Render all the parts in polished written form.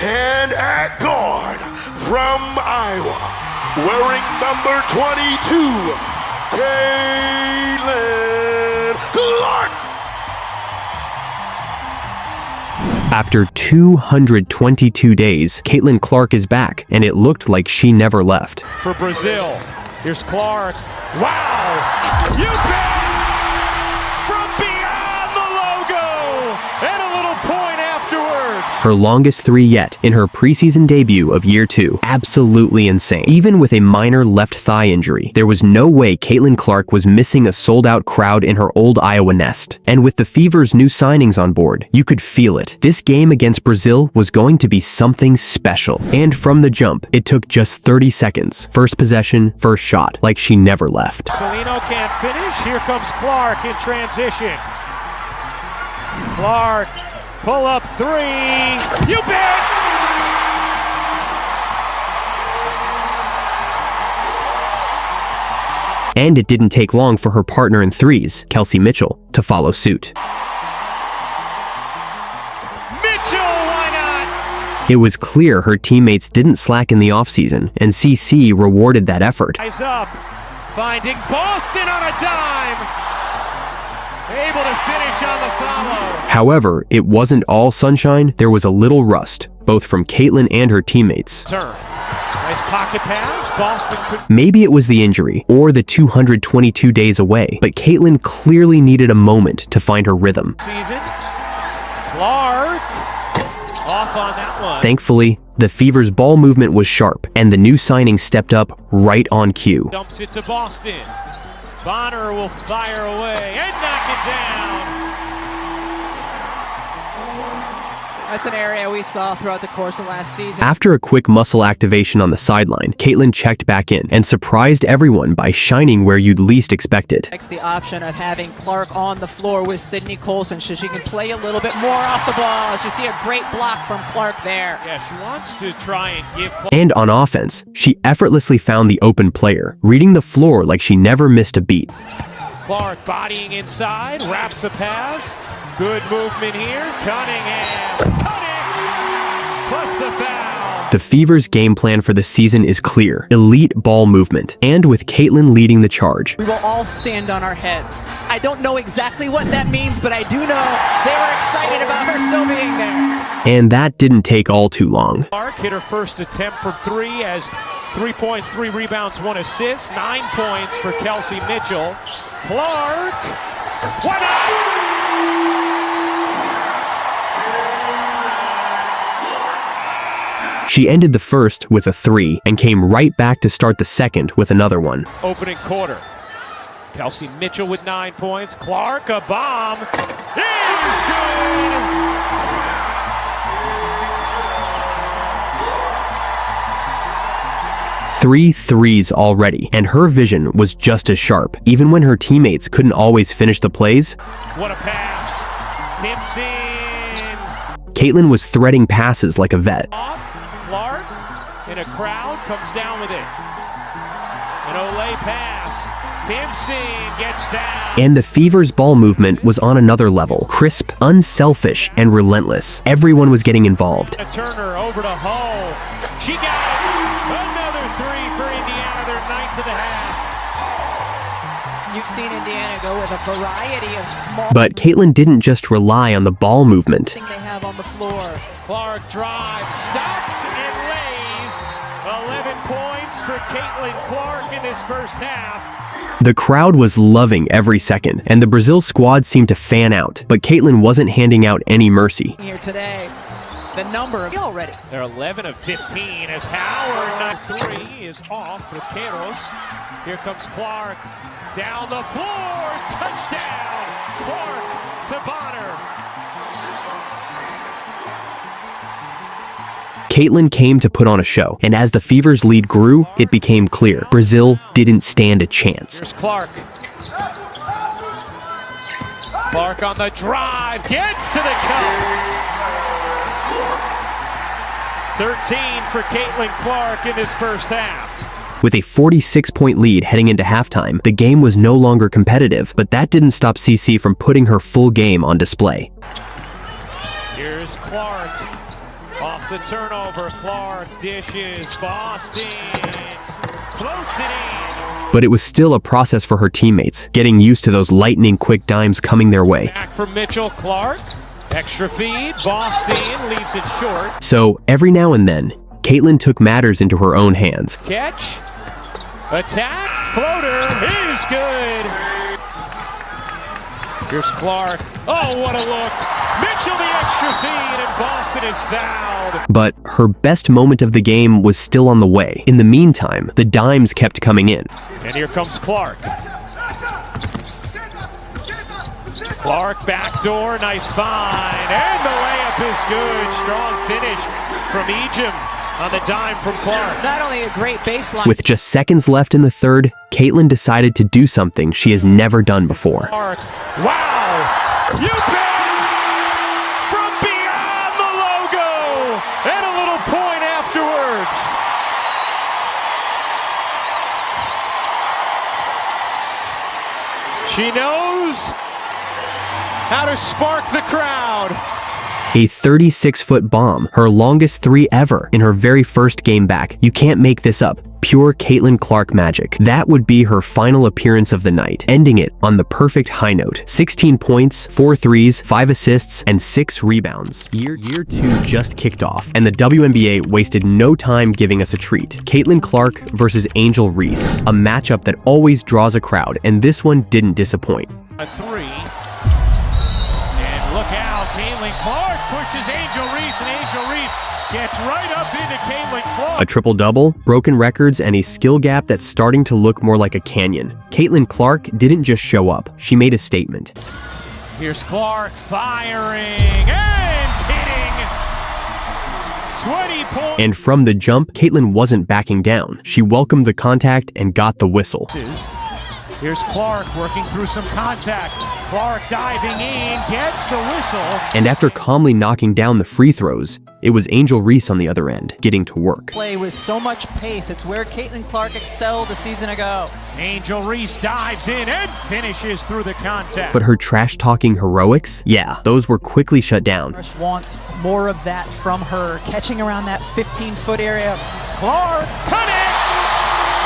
And at guard from Iowa, wearing number 22, Caitlin Clark. After 222 days, Caitlin Clark is back, and it looked like she never left. For Brazil, here's Clark. Wow! You bet! From beyond the logo! And a little point afterwards! Her longest three yet in her preseason debut of year 2. Absolutely insane. Even with a minor left thigh injury, there was no way Caitlin Clark was missing a sold-out crowd in her old Iowa nest. And with the Fever's new signings on board, you could feel it. This game against Brazil was going to be something special. And from the jump, it took just 30 seconds. First possession, first shot, like she never left. Salino can't finish. Here comes Clark in transition. Clark, pull up three. You bet! And it didn't take long for her partner in threes, Kelsey Mitchell, to follow suit. Mitchell, why not? It was clear her teammates didn't slack in the offseason, and CC rewarded that effort. Eyes up, finding Boston on a dime. Able to finish on the follow. However, it wasn't all sunshine. There was a little rust, both from Caitlin and her teammates. Turn. Nice pocket pass. Boston could... Maybe it was the injury, or the 222 days away, but Caitlin clearly needed a moment to find her rhythm. Season. Clark. Off on that one. Thankfully, the Fever's ball movement was sharp, and the new signing stepped up right on cue. Dumps it to Boston. Bonner will fire away and knock it down. That's an area we saw throughout the course of last season. After a quick muscle activation on the sideline, Caitlin checked back in and surprised everyone by shining where you'd least expect it. Next, the option of having Clark on the floor with Sydney Colson so she can play a little bit more off the ball. As you see a great block from Clark there. Yeah, she wants to try and give Clark. And on offense, she effortlessly found the open player, reading the floor like she never missed a beat. Clark bodying inside, wraps a pass. Good movement here. Cunningham. Connects. Plus the foul. The Fever's game plan for the season is clear. Elite ball movement. And with Caitlin leading the charge. We will all stand on our heads. I don't know exactly what that means, but I do know they were excited about her still being there. And that didn't take all too long. Clark hit her first attempt for three as 3 points, 3 rebounds, 1 assist. 9 points for Kelsey Mitchell. Clark. What up? She ended the first with a 3 and came right back to start the second with another one. Opening quarter. Kelsey Mitchell with 9 points. Clark, a bomb. Is good. 3 threes already, and her vision was just as sharp, even when her teammates couldn't always finish the plays. What a pass. Timpson. Caitlin was threading passes like a vet. Clark in a crowd comes down with it. An Olay pass. Timpson gets down. And the Fever's ball movement was on another level. Crisp, unselfish, and relentless. Everyone was getting involved. A Turner over to Hull. She got it. Another 3 for Indiana, their 9th of the half. You've seen Indiana go with a variety of small... But Caitlin didn't just rely on the ball movement. ...thing they have on the floor. Clark drives, stops, and lays. 11 points for Caitlin Clark in this first half. The crowd was loving every second, and the Brazil squad seemed to fan out, but Caitlin wasn't handing out any mercy. Here today, the number of already. They're 11 of 15 as Howard, 3 is off for Queiroz. Here comes Clark, down the floor, touchdown, Clark to Bonner. Caitlin came to put on a show, and as the Fever's lead grew, it became clear Brazil didn't stand a chance. Here's Clark. Clark on the drive, gets to the cup. 13 for Caitlin Clark in this first half. With a 46-point lead heading into halftime, the game was no longer competitive, but that didn't stop CC from putting her full game on display. Here's Clark. Off the turnover, Clark dishes, Boston floats it in. But it was still a process for her teammates, getting used to those lightning-quick dimes coming their way. Back from Mitchell, Clark, extra feed, Boston leaves it short. So every now and then, Caitlin took matters into her own hands. Catch, attack, floater is good. Here's Clark. Oh, what a look. Mitchell the extra feed, and Boston is fouled. But her best moment of the game was still on the way. In the meantime, the dimes kept coming in. And here comes Clark. Clark backdoor, nice find, and the layup is good. Strong finish from Egypt on the dime from Clark. Not only a great baseline. With just seconds left in the third, Caitlin decided to do something she has never done before. Clark, wow! You bet! From beyond the logo! And a little point afterwards. She knows how to spark the crowd. A 36-foot bomb, her longest three ever in her very first game back. You can't make this up. Pure Caitlin Clark magic. That would be her final appearance of the night, ending it on the perfect high note. 16 points, 4 threes, 5 assists, and 6 rebounds. Year 2 just kicked off, and the WNBA wasted no time giving us a treat. Caitlin Clark versus Angel Reese, a matchup that always draws a crowd, and this one didn't disappoint. A three. And look out, Caitlin Clark pushes Angel Reese, and Angel Reese gets right up into Caitlin Clark. A triple-double, broken records, and a skill gap that's starting to look more like a canyon. Caitlin Clark didn't just show up, she made a statement. Here's Clark firing and hitting. 20 points. And from the jump, Caitlin wasn't backing down. She welcomed the contact and got the whistle. Here's Clark working through some contact. Clark diving in, gets the whistle. And after calmly knocking down the free throws, it was Angel Reese on the other end, getting to work. Play with so much pace. It's where Caitlin Clark excelled a season ago. Angel Reese dives in and finishes through the contact. But her trash-talking heroics? Yeah, those were quickly shut down. Wants more of that from her, catching around that 15-foot area. Clark connects!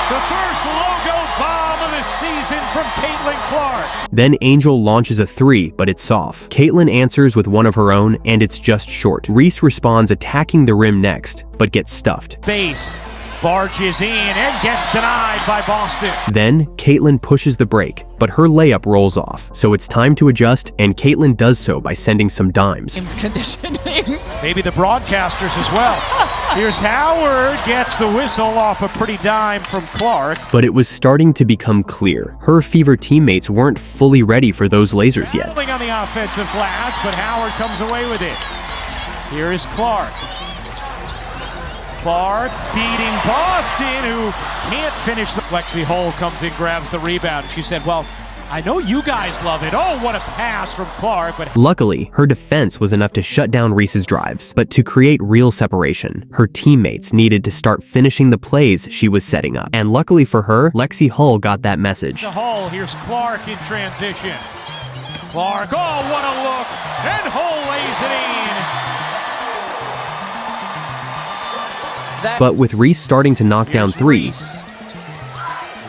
The first logo bomb of the season from Caitlin Clark. Then Angel launches a three, but it's off. Caitlin answers with one of her own, and it's just short. Reese responds attacking the rim next, but gets stuffed. Base barges in and gets denied by Boston. Then Caitlin pushes the break, but her layup rolls off. So it's time to adjust, and Caitlin does so by sending some dimes. Game's conditioning. Maybe the broadcasters as well. Here's Howard, gets the whistle off a pretty dime from Clark. But it was starting to become clear. Her Fever teammates weren't fully ready for those lasers yet. Battling on the offensive glass, but Howard comes away with it. Here is Clark. Clark feeding Boston, who can't finish. Lexi Hull comes in, grabs the rebound. She said, well, I know you guys love it. Oh, what a pass from Clark. But luckily, her defense was enough to shut down Reese's drives. But to create real separation, her teammates needed to start finishing the plays she was setting up. And luckily for her, Lexi Hull got that message. To Hull, here's Clark in transition. Clark, oh, what a look. And Hull lays it in. But with Reese starting to knock down threes,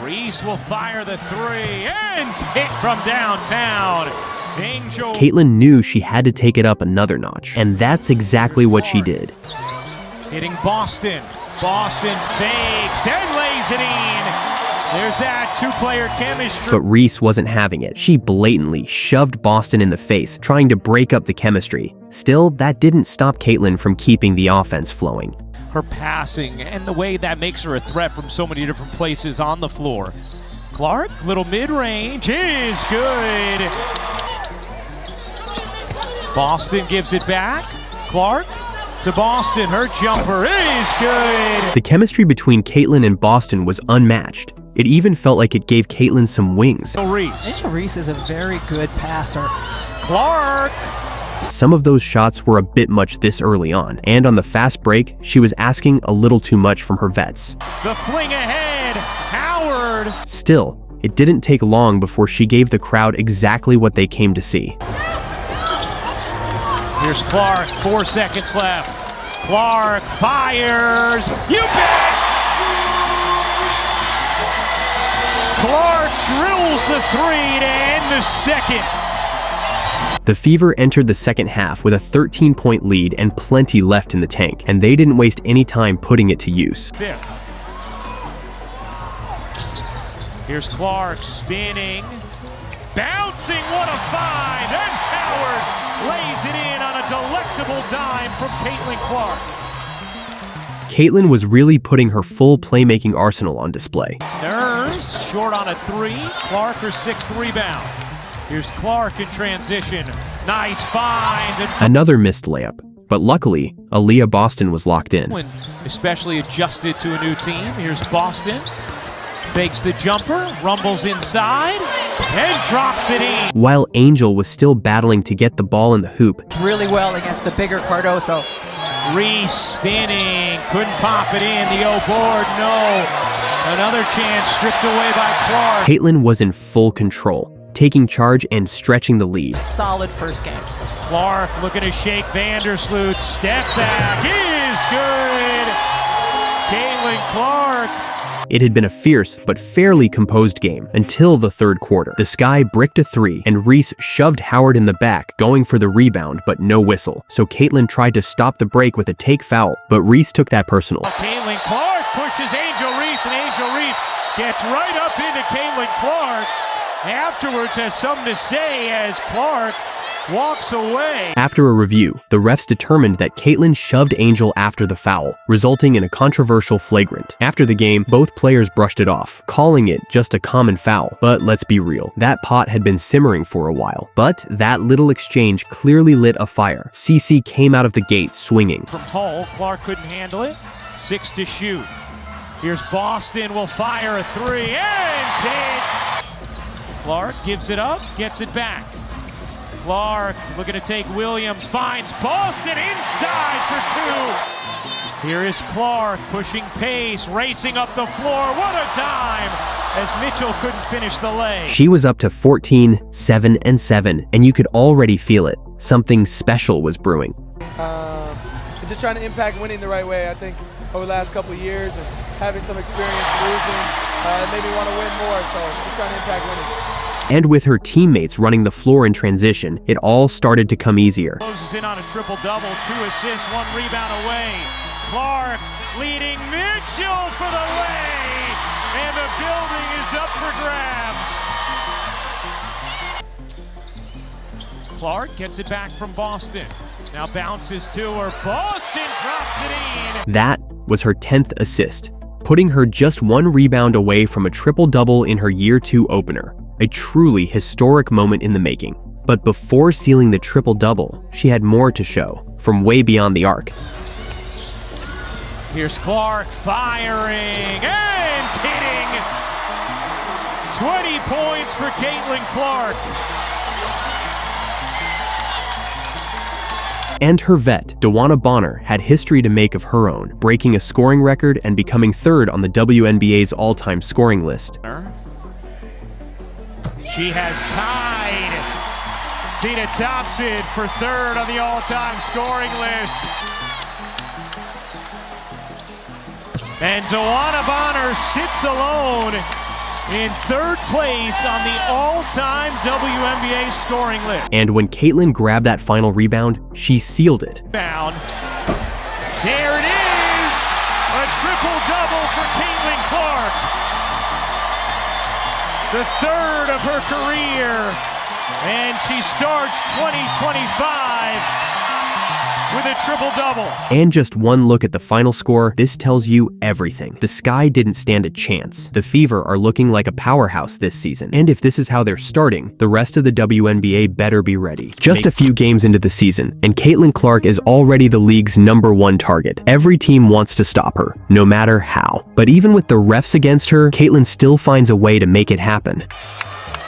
Reese will fire the three and hit from downtown. Angel. Caitlin knew she had to take it up another notch, and that's exactly what she did. Hitting Boston. Boston fakes and lays it in. There's that two-player chemistry. But Reese wasn't having it. She blatantly shoved Boston in the face, trying to break up the chemistry. Still, that didn't stop Caitlin from keeping the offense flowing. Her passing and the way that makes her a threat from so many different places on the floor. Clark, little mid-range is good. Boston gives it back. Clark to Boston. Her jumper is good. The chemistry between Caitlin and Boston was unmatched. It even felt like it gave Caitlin some wings. Reese. Reese is a very good passer. Clark. Some of those shots were a bit much this early on, and on the fast break, she was asking a little too much from her vets. The fling ahead, Howard. Still, it didn't take long before she gave the crowd exactly what they came to see. Here's Clark, 4 seconds left. Clark fires. You bet! Clark drills the three to end the second. The Fever entered the second half with a 13-point lead and plenty left in the tank, and they didn't waste any time putting it to use. Fifth. Here's Clark spinning, bouncing, what a find, and Howard lays it in on a delectable dime from Caitlin Clark. Caitlin was really putting her full playmaking arsenal on display. Nurse short on a three, Clark her sixth rebound. Here's Clark in transition, nice find. Another missed layup, but luckily, Aaliyah Boston was locked in. When especially adjusted to a new team, here's Boston. Fakes the jumper, rumbles inside, and drops it in. While Angel was still battling to get the ball in the hoop, Really well against the bigger Cardoso. Reese spinning, couldn't pop it in, the O board, no. Another chance stripped away by Clark. Caitlin was in full control, taking charge and stretching the lead. Solid first game. Clark looking to shake Vandersloot, step back is good. Caitlin Clark. It had been a fierce but fairly composed game until the third quarter. The Sky bricked a three, and Reese shoved Howard in the back, going for the rebound, but no whistle. So Caitlin tried to stop the break with a take foul, but Reese took that personal. Caitlin Clark pushes Angel Reese, and Angel Reese gets right up into Caitlin Clark. Afterwards has something to say as Clark walks away. After a review, the refs determined that Caitlin shoved Angel after the foul, resulting in a controversial flagrant. After the game, both players brushed it off, calling it just a common foul. But let's be real, that pot had been simmering for a while. But that little exchange clearly lit a fire. CC came out of the gate swinging. From Hull, Clark couldn't handle it. 6 to shoot. Here's Boston, will fire a three, and hit. Clark gives it up, gets it back. Clark looking to take Williams, finds Boston inside for two. Here is Clark pushing pace, racing up the floor. What a dime as Mitchell couldn't finish the lay. She was up to 14, 7, and 7, and you could already feel it. Something special was brewing. Just trying to impact winning the right way. I think over the last couple of years and having some experience losing, it made me want to win more, so just trying to impact winning. And with her teammates running the floor in transition, it all started to come easier. Closes in on a triple-double, 2 assists, 1 rebound away. Clark leading Mitchell for the lay, and the building is up for grabs. Clark gets it back from Boston. Now bounces to her. Boston drops it in. That was her 10th assist, putting her just 1 rebound away from a triple-double in her Year 2 opener. A truly historic moment in the making. But before sealing the triple-double, she had more to show, from way beyond the arc. Here's Clark firing and hitting. 20 points for Caitlin Clark. And her vet, DeWanna Bonner, had history to make of her own, breaking a scoring record and becoming 3rd on the WNBA's all-time scoring list. She has tied Tina Thompson for 3rd on the all-time scoring list. And DeWanna Bonner sits alone in 3rd place on the all-time WNBA scoring list. And when Caitlin grabbed that final rebound, she sealed it. Down. There it is! A triple-double for Caitlin Clark. The 3rd of her career, and she starts 2025 with a triple-double. And just one look at the final score, this tells you everything. The Sky didn't stand a chance. The Fever are looking like a powerhouse this season, and if this is how they're starting, the rest of the WNBA better be ready. Just a few games into the season, and Caitlin Clark is already the league's #1 target. Every team wants to stop her, no matter how. But even with the refs against her, Caitlin still finds a way to make it happen.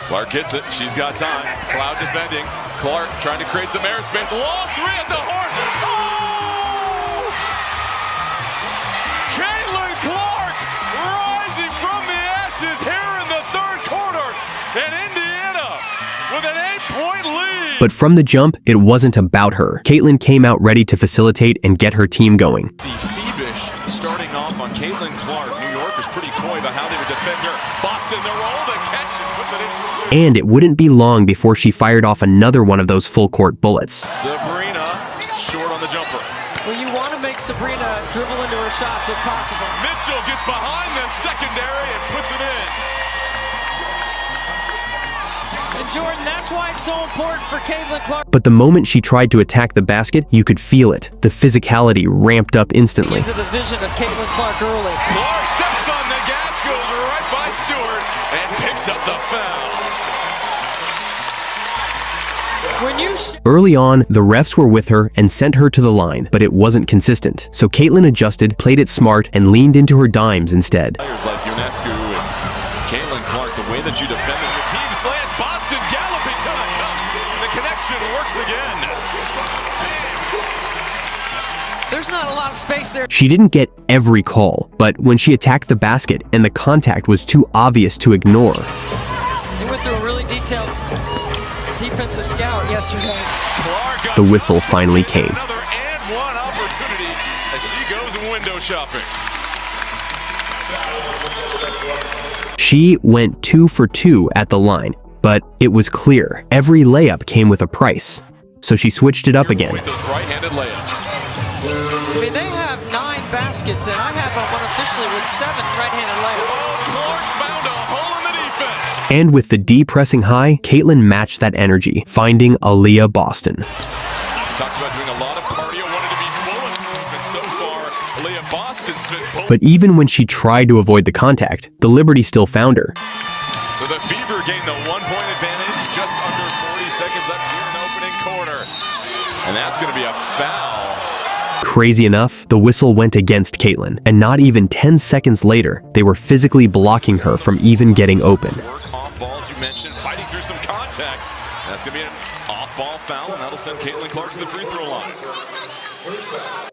Clark gets it. She's got time. Cloud defending. Clark trying to create some airspace. Long three at the horn. Oh! Caitlin Clark rising from the ashes here in the 3rd quarter. And Indiana with an 8-point lead. But from the jump, it wasn't about her. Caitlin came out ready to facilitate and get her team going. Thievish starting off on Caitlin Clark. New York was pretty coy about how they would defend her. Boston, the roll, the catch, and puts it in for three. And it wouldn't be long before she fired off another one of those full-court bullets. Sabrina, short on the jumper. Well, you want to make Sabrina dribble into her shots if possible. Mitchell gets behind the secondary and puts it in. And Jordan, that's why it's so important for Caitlin Clark. But the moment she tried to attack the basket, you could feel it. The physicality ramped up instantly. Into the vision of Caitlin Clark early. Clark steps on the gas, goes right by Stewart, and picks up the foul. Early on, the refs were with her and sent her to the line, but it wasn't consistent. So Caitlin adjusted, played it smart, and leaned into her dimes instead. Players like UNESCO and Caitlin Clark, the way that you defended your team slants, Boston galloping to the cup. The connection works again. There's not a lot of space there. She didn't get every call, but when she attacked the basket and the contact was too obvious to ignore. They went through a really detailed defensive scout yesterday. The whistle finally came. Another and one opportunity as she goes window shopping. She went 2 for 2 at the line, but it was clear every layup came with a price. So she switched it up again. With those right-handed layups. I mean, they have 9 baskets, and I have one officially with 7 right-handed layups. Clark found a hole in the defense. And with the D pressing high, Caitlin matched that energy, finding Aaliyah Boston. Talked about doing a lot of cardio, wanted to be bulletproof, and so far, Aaliyah Boston's been bulletproof. But even when she tried to avoid the contact, the Liberty still found her. So the Fever gained the 1-point advantage, just under 40 seconds left here in the opening quarter. And that's going to be a foul. Crazy enough, the whistle went against Caitlin, and not even 10 seconds later, they were physically blocking her from even getting open. Work off balls, you mentioned, fighting through some contact. That's going to be an off-ball foul, and that'll send Caitlin Clark to the free throw line.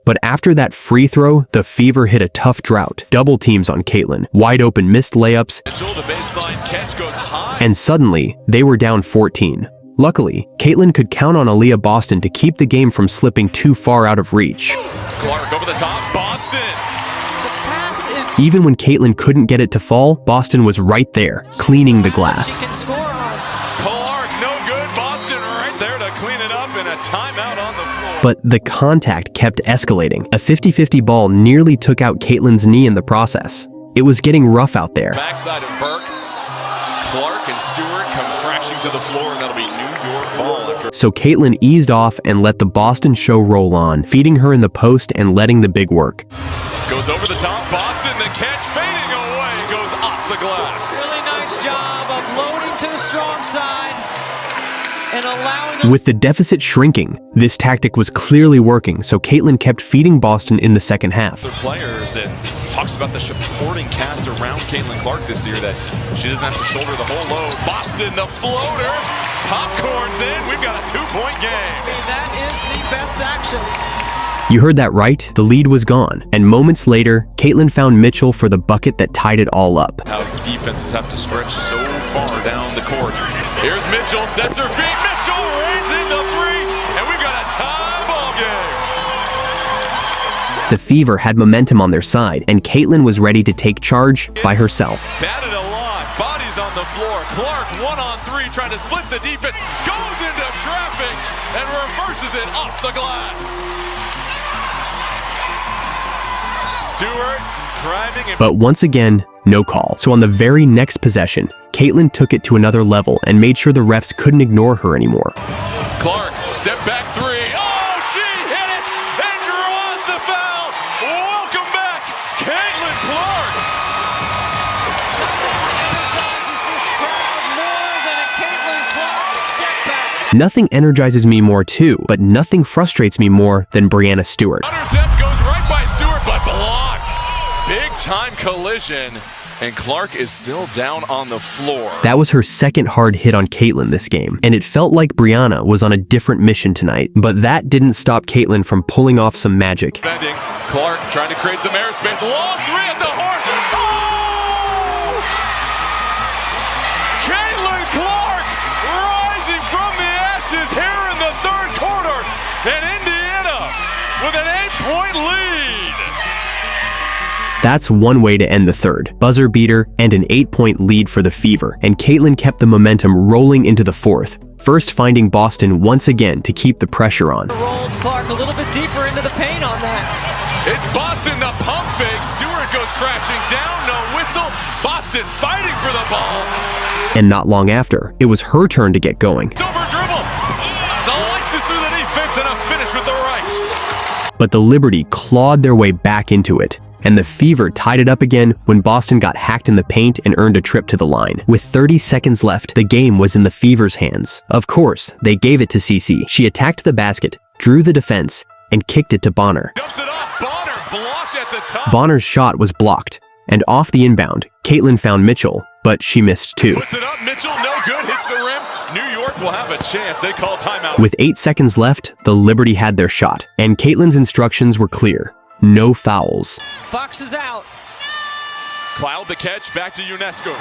But after that free throw, the Fever hit a tough drought. Double teams on Caitlin, wide open missed layups, Mitchell, the baseline catch goes high. and suddenly, they were down 14. Luckily, Caitlin could count on Aaliyah Boston to keep the game from slipping too far out of reach. Clark over the top, Boston. Pass is Even when Caitlin couldn't get it to fall, Boston was right there, cleaning the glass. she can score on. Clark, no good. Boston right there to clean it up, and a timeout on the floor. But the contact kept escalating. A 50-50 ball nearly took out Caitlin's knee in the process. It was getting rough out there. Backside of Burke. Clark and Stewart come crashing to the floor, and that'll be New York ball after. So Caitlin eased off and let the Boston show roll on, feeding her in the post and letting the big work. Goes over the top, Boston, the catch fading away, goes off the glass. Really nice job of loading to the strong side and allowing them. With the deficit shrinking, this tactic was clearly working, so Caitlin kept feeding Boston in the second half. Other players, and talks about the supporting cast around Caitlin Clark this year, that she doesn't have to shoulder the whole load. Boston, the floater, popcorn's in, we've got a 2-point game. I mean, that is the best action. You heard that right, the lead was gone, and moments later, Caitlin found Mitchell for the bucket that tied it all up. How defenses have to stretch so far down the court. Here's Mitchell, sets her feet, Mitchell raising the 3, and we've got a tie ball game. The Fever had momentum on their side, and Caitlin was ready to take charge by herself. Batted alive, bodies on the floor. Clark 1-on-3, trying to split the defense, goes into traffic and reverses it off the glass. Stewart driving and But once again, no call. So on the very next possession, Caitlin took it to another level and made sure the refs couldn't ignore her anymore. Clark, step back 3. Oh, she hit it and draws the foul. Welcome back, Caitlin Clark. Energizes this crowd more than a Caitlin Clark step back. Nothing energizes me more too, but nothing frustrates me more than Brianna Stewart. Intercept goes right by Stewart, but blocked. Big time collision, and Clark is still down on the floor. That was her second hard hit on Caitlin this game, and it felt like Brianna was on a different mission tonight. But that didn't stop Caitlin from pulling off some magic. Defending, Clark trying to create some airspace. Long 3 at the horn. Oh! Caitlin Clark rising from the ashes here That's one way to end the third. Buzzer beater and an 8-point lead for the Fever, and Caitlin kept the momentum rolling into the fourth, first finding Boston once again to keep the pressure on. Rolled Clark a little bit deeper into the paint on that. It's Boston, the pump fake. Stewart goes crashing down, no whistle. Boston fighting for the ball. And not long after, it was her turn to get going. It's over dribble. Slices through the defense and a finish with the right. But the Liberty clawed their way back into it, and the Fever tied it up again when Boston got hacked in the paint and earned a trip to the line. With 30 seconds left, the game was in the Fever's hands. Of course, they gave it to CC. She attacked the basket, drew the defense, and kicked it to Bonner. Dumps it off. Bonner blocked at the top. Bonner's shot was blocked, and off the inbound, Caitlin found Mitchell, but she missed too. Puts it up. Mitchell, no good. Hits the rim. New York will have a chance. They call timeout. With 8 seconds left, the Liberty had their shot, and Caitlin's instructions were clear. No fouls. Box is out. Cloud the catch, back to UNESCO.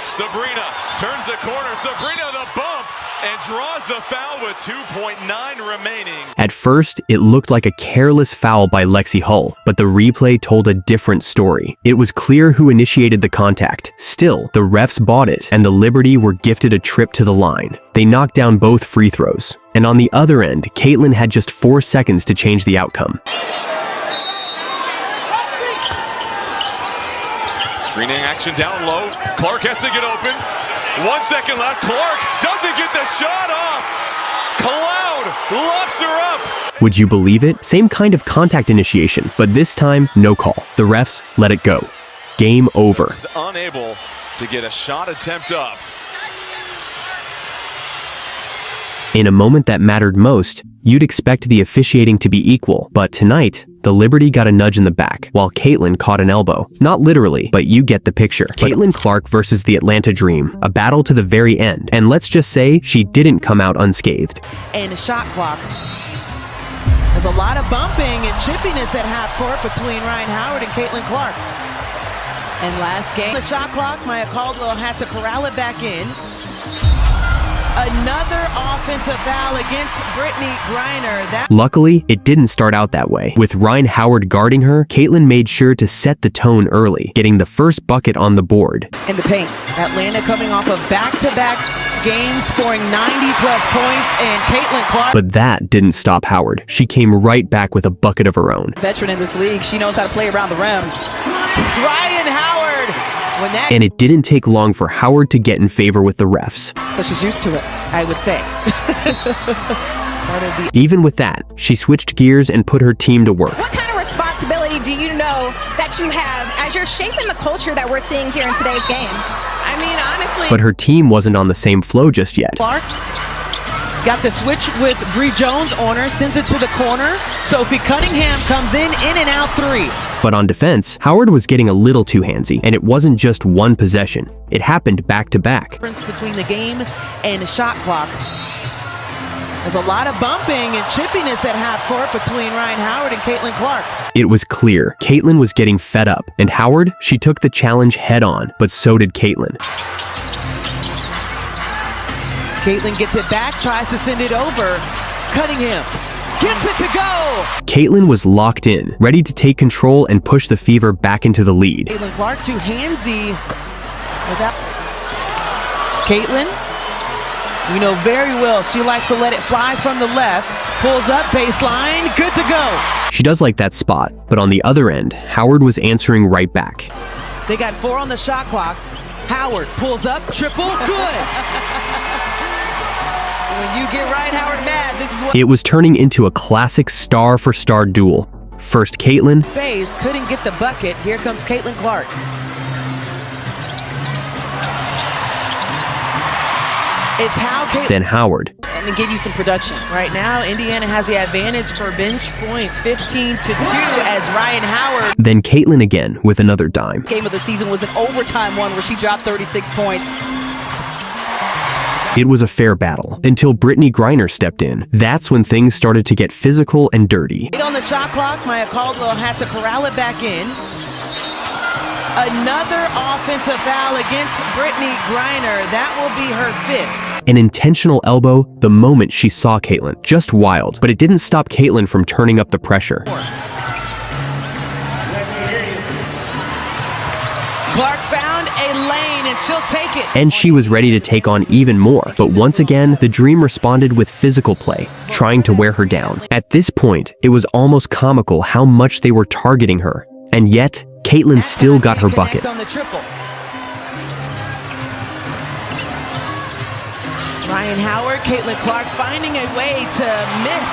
Sabrina turns the corner. Sabrina the bump and draws the foul with 2.9 remaining. At first, it looked like a careless foul by Lexi Hull, but the replay told a different story. It was clear who initiated the contact. Still, the refs bought it, and the Liberty were gifted a trip to the line. They knocked down both free throws. And on the other end, Caitlin had just 4 seconds to change the outcome. Screening action down low. Clark has to get open. 1 second left. Clark doesn't get the shot off. Cloud locks her up. Would you believe it? Same kind of contact initiation, but this time, no call. The refs let it go. Game over. He's unable to get a shot attempt up. In a moment that mattered most, you'd expect the officiating to be equal, but tonight, the Liberty got a nudge in the back, while Caitlin caught an elbow. Not literally, but you get the picture. Caitlin Clark versus the Atlanta Dream, a battle to the very end, and let's just say she didn't come out unscathed. And shot clock. There's a lot of bumping and chippiness at half court between Ryan Howard and Caitlin Clark. And last game, the shot clock, Maya Caldwell had to corral it back in. Another offensive foul against Brittany Griner. Luckily, it didn't start out that way. With Ryan Howard guarding her, Caitlin made sure to set the tone early, getting the first bucket on the board. In the paint, Atlanta coming off of back-to-back games, scoring 90-plus points, and Caitlin Clark. But that didn't stop Howard. She came right back with a bucket of her own. Veteran in this league, she knows how to play around the rim. Ryan Howard! And it didn't take long for Howard to get in favor with the refs. So she's used to it, I would say. Even with that, she switched gears and put her team to work. What kind of responsibility do you know that you have as you're shaping the culture that we're seeing here in today's game? I mean, honestly. But her team wasn't on the same flow just yet. Clark got the switch with Bree Jones on her, sends it to the corner. Sophie Cunningham comes in and out three. But on defense, Howard was getting a little too handsy, and it wasn't just one possession. It happened back-to-back. Difference between the game and the shot clock. There's a lot of bumping and chippiness at half court between Ryan Howard and Caitlin Clark. It was clear. Caitlin was getting fed up, and Howard, she took the challenge head on, but so did Caitlin. Caitlin gets it back, tries to send it over. Cunningham gets it to go! Caitlin was locked in, ready to take control and push the Fever back into the lead. Caitlin Clark too handsy. Without Caitlin, we know very well she likes to let it fly from the left. Pulls up, baseline, good to go. She does like that spot, but on the other end, Howard was answering right back. They got 4 on the shot clock. Howard pulls up, triple, good. When you get Ryan Howard mad, this is what... It was turning into a classic star-for-star duel. First Caitlin. Space, couldn't get the bucket. Here comes Caitlin Clark. It's how Caitlin... Then Howard. And give you some production. Right now, Indiana has the advantage for bench points, 15-2 as Ryan Howard... Then Caitlin again with another dime. Game of the season was an overtime one where she dropped 36 points. It was a fair battle, until Brittany Griner stepped in. That's when things started to get physical and dirty. On the shot clock, Maya Caldwell had to corral it back in. Another offensive foul against Brittany Griner. That will be her 5th. An intentional elbow the moment she saw Caitlin. Just wild, but it didn't stop Caitlin from turning up the pressure. Clark found a lane and she'll take it. And she was ready to take on even more. But once again, the Dream responded with physical play, trying to wear her down. At this point, it was almost comical how much they were targeting her. And yet, Caitlin still got her bucket. On the triple. Ryan Howard, Caitlin Clark finding a way to miss.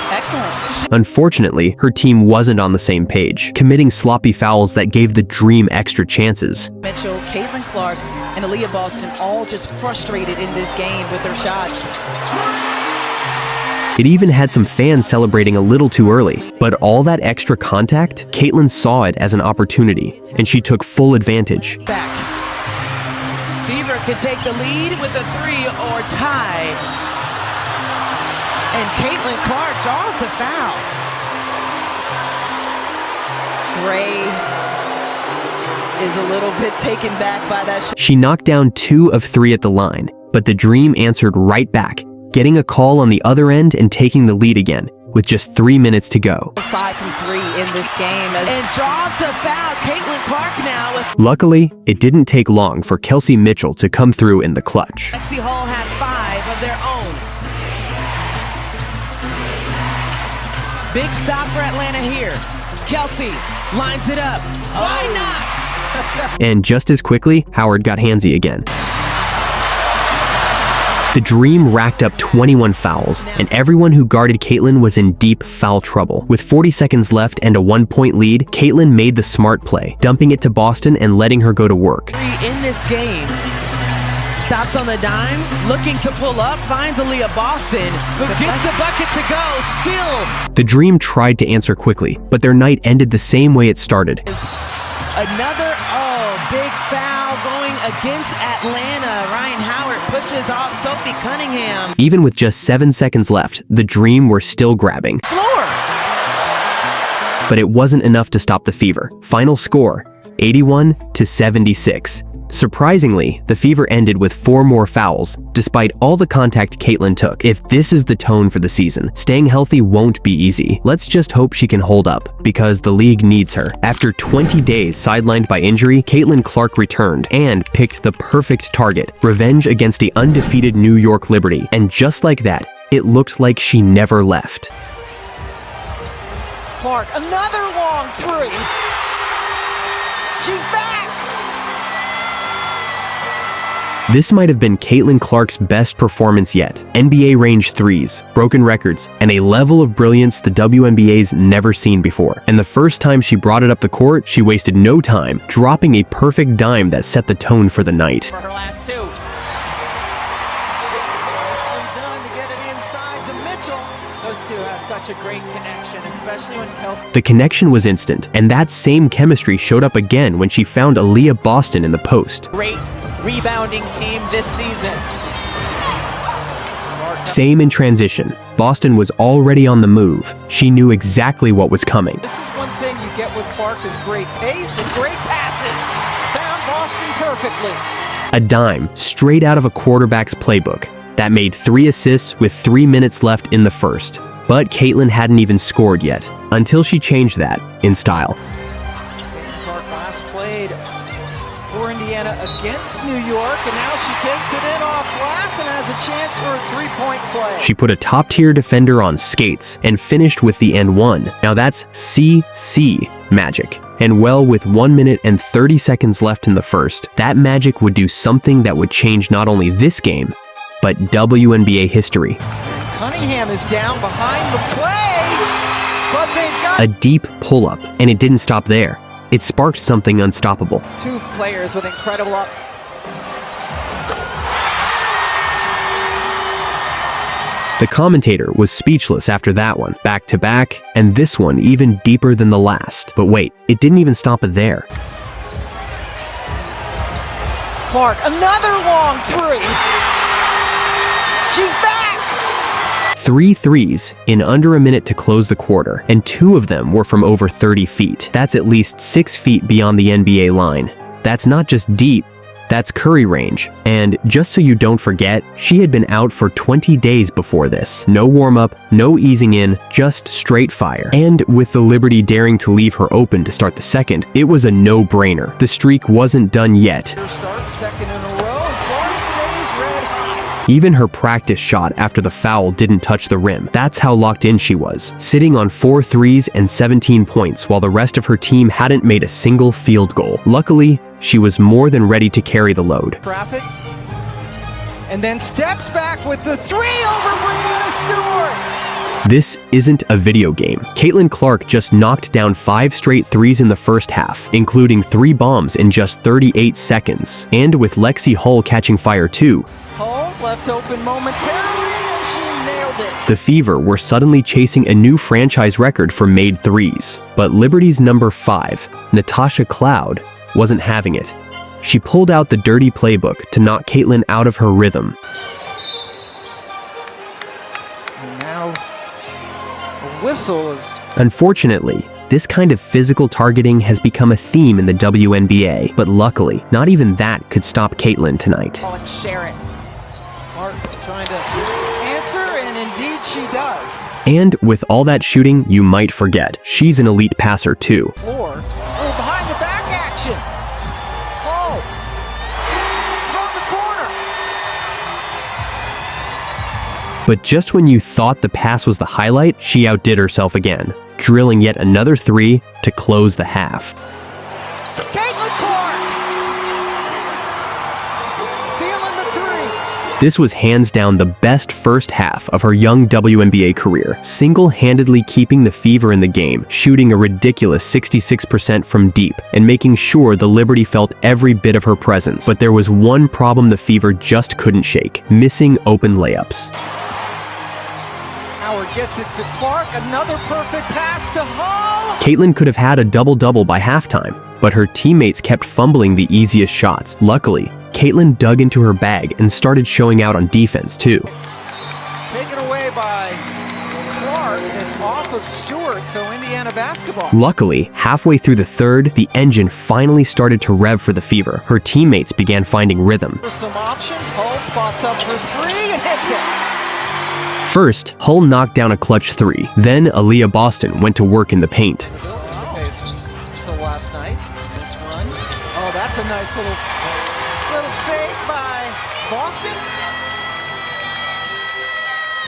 Excellent. Unfortunately, her team wasn't on the same page, committing sloppy fouls that gave the Dream extra chances. Mitchell, Caitlin Clark, and Aaliyah Boston all just frustrated in this game with their shots. It even had some fans celebrating a little too early. But all that extra contact, Caitlin saw it as an opportunity, and she took full advantage. Back. Fever can take the lead with a 3 or tie. And Caitlin Clark draws the foul. Gray is a little bit taken back by that shot. She knocked down 2 of 3 at the line, but the Dream answered right back, getting a call on the other end and taking the lead again, with just 3 minutes to go. 5 from 3 in this game. And draws the foul. Caitlin Clark now with... Luckily, it didn't take long for Kelsey Mitchell to come through in the clutch. Lexi Hall had 5 of their own. Big stop for Atlanta here. Kelsey lines it up. Why not? And just as quickly, Howard got handsy again. The Dream racked up 21 fouls, and everyone who guarded Caitlin was in deep foul trouble. With 40 seconds left and a 1-point lead, Caitlin made the smart play, dumping it to Boston and letting her go to work. In this game. Stops on the dime, looking to pull up, finds Aaliyah Boston, who gets the bucket to go, still. The Dream tried to answer quickly, but their night ended the same way it started. Another, big foul going against Atlanta. Ryan Howard pushes off Sophie Cunningham. Even with just 7 seconds left, the Dream were still grabbing. Floor. But it wasn't enough to stop the Fever. Final score, 81-76. Surprisingly, the Fever ended with 4 more fouls, despite all the contact Caitlin took. If this is the tone for the season, staying healthy won't be easy. Let's just hope she can hold up, because the league needs her. After 20 days sidelined by injury, Caitlin Clark returned and picked the perfect target, revenge against the undefeated New York Liberty. And just like that, it looked like she never left. Clark, another long 3. She's back! This might have been Caitlin Clark's best performance yet. NBA range 3s, broken records, and a level of brilliance the WNBA's never seen before. And the first time she brought it up the court, she wasted no time, dropping a perfect dime that set the tone for the night. For her last 2. Nicely done to get it inside to Mitchell. Those two have such a great connection, especially when Kelsey... The connection was instant, and that same chemistry showed up again when she found Aaliyah Boston in the post. Great rebounding team this season. Same in transition. Boston was already on the move. She knew exactly what was coming. This is one thing you get with Clark is great pace and great passes. Found Boston perfectly. A dime straight out of a quarterback's playbook that made 3 assists with 3 minutes left in the first. But Caitlin hadn't even scored yet, until she changed that in style. Clark last played for Indiana against New York, and now she takes it in off glass and has a chance for a 3-point play. She put a top-tier defender on skates and finished with the N1. Now that's CC magic. And well, with 1 minute and 30 seconds left in the first, that magic would do something that would change not only this game, but WNBA history. Cunningham is down behind the play, but they've got a deep pull-up, and it didn't stop there. It sparked something unstoppable. 2 players with incredible The commentator was speechless after that one, back to back, and this one even deeper than the last. But wait, it didn't even stop it there. Clark, another long 3. She's back! 3 threes in under a minute to close the quarter, and 2 of them were from over 30 feet. That's at least 6 feet beyond the NBA line. That's not just deep, That's Curry range. And just so you don't forget, she had been out for 20 days before this. No warm-up, no easing in, just straight fire. And with the Liberty daring to leave her open to start the second, it was a no-brainer. The streak wasn't done yet. Start second in a row, and Clark stays red hot. Even her practice shot after the foul didn't touch the rim. That's how locked in she was, sitting on 4 threes and 17 points while the rest of her team hadn't made a single field goal. Luckily, she was more than ready to carry the load. Traffic, and then steps back with the 3 over Brianna Stewart. This isn't a video game. Caitlin Clark just knocked down 5 straight threes in the first half, including 3 bombs in just 38 seconds. And with Lexi Hull catching fire too, Hull left open momentarily, and she nailed it. the Fever were suddenly chasing a new franchise record for made threes. But Liberty's number 5, Natasha Cloud, wasn't having it. She pulled out the dirty playbook to knock Caitlin out of her rhythm. And now a whistle is... Unfortunately, this kind of physical targeting has become a theme in the WNBA, but luckily, not even that could stop Caitlin tonight. Sharon. Mark trying to answer, and indeed she does. And with all that shooting, you might forget, she's an elite passer too. Floor. Oh, behind the back action. Oh, from the corner. But just when you thought the pass was the highlight, she outdid herself again, drilling yet another 3 to close the half. Caitlin Clark. Feeling the 3. This was hands down the best first half of her young WNBA career, single-handedly keeping the Fever in the game, shooting a ridiculous 66% from deep, and making sure the Liberty felt every bit of her presence. But there was one problem the Fever just couldn't shake: missing open layups. Howard gets it to Clark, another perfect pass to Hull. Caitlin could have had a double-double by halftime, but her teammates kept fumbling the easiest shots. Luckily, Caitlin dug into her bag and started showing out on defense too. Taken away by Clark, it's off of Stewart, so Indiana basketball. Luckily, halfway through the third, the engine finally started to rev for the Fever. Her teammates began finding rhythm. For some options, Hull spots up for 3 and hits it. First, Hull knocked down a clutch 3. Then Aaliyah Boston went to work in the paint. Until last night, this run. Oh, that's a nice little fake by Boston.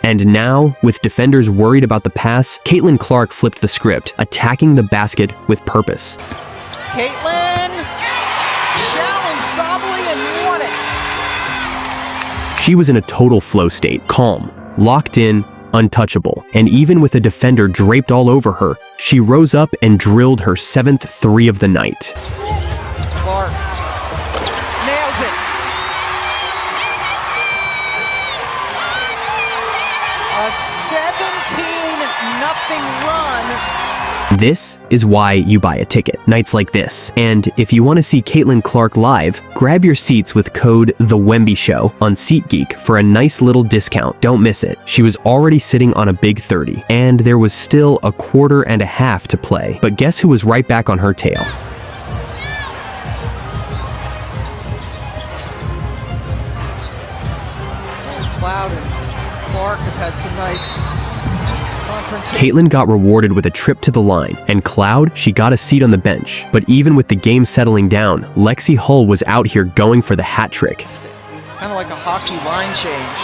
And now, with defenders worried about the pass, Caitlin Clark flipped the script, attacking the basket with purpose. Caitlin challenged Sobley and won it. She was in a total flow state, calm, locked in, untouchable. And even with a defender draped all over her, she rose up and drilled her 7th 3 of the night. Clark nails it. A 17-0 run. This is why you buy a ticket, nights like this. And if you want to see Caitlin Clark live, grab your seats with code THEWEMBYSHOW on SeatGeek for a nice little discount. Don't miss it. She was already sitting on a big 30, and there was still a quarter and a half to play. But guess who was right back on her tail? Cloud and Clark have had some nice confrontations. Caitlin got rewarded with a trip to the line, and Cloud, she got a seat on the bench. But even with the game settling down, Lexi Hull was out here going for the hat trick. Kind of like a hockey line change.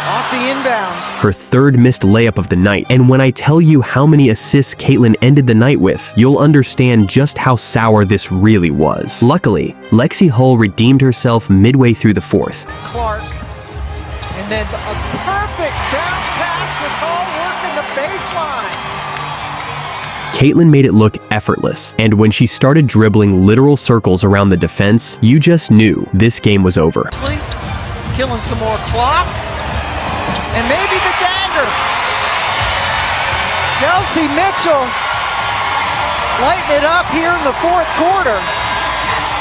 Off the inbounds. Her 3rd missed layup of the night. And when I tell you how many assists Caitlin ended the night with, you'll understand just how sour this really was. Luckily, Lexi Hull redeemed herself midway through the 4th. Clark. And then a perfect bounce pass with Hull working the baseline. Caitlin made it look effortless, and when she started dribbling literal circles around the defense, you just knew this game was over. Killing some more clock. And maybe the dagger. Kelsey Mitchell lighting it up here in the 4th quarter.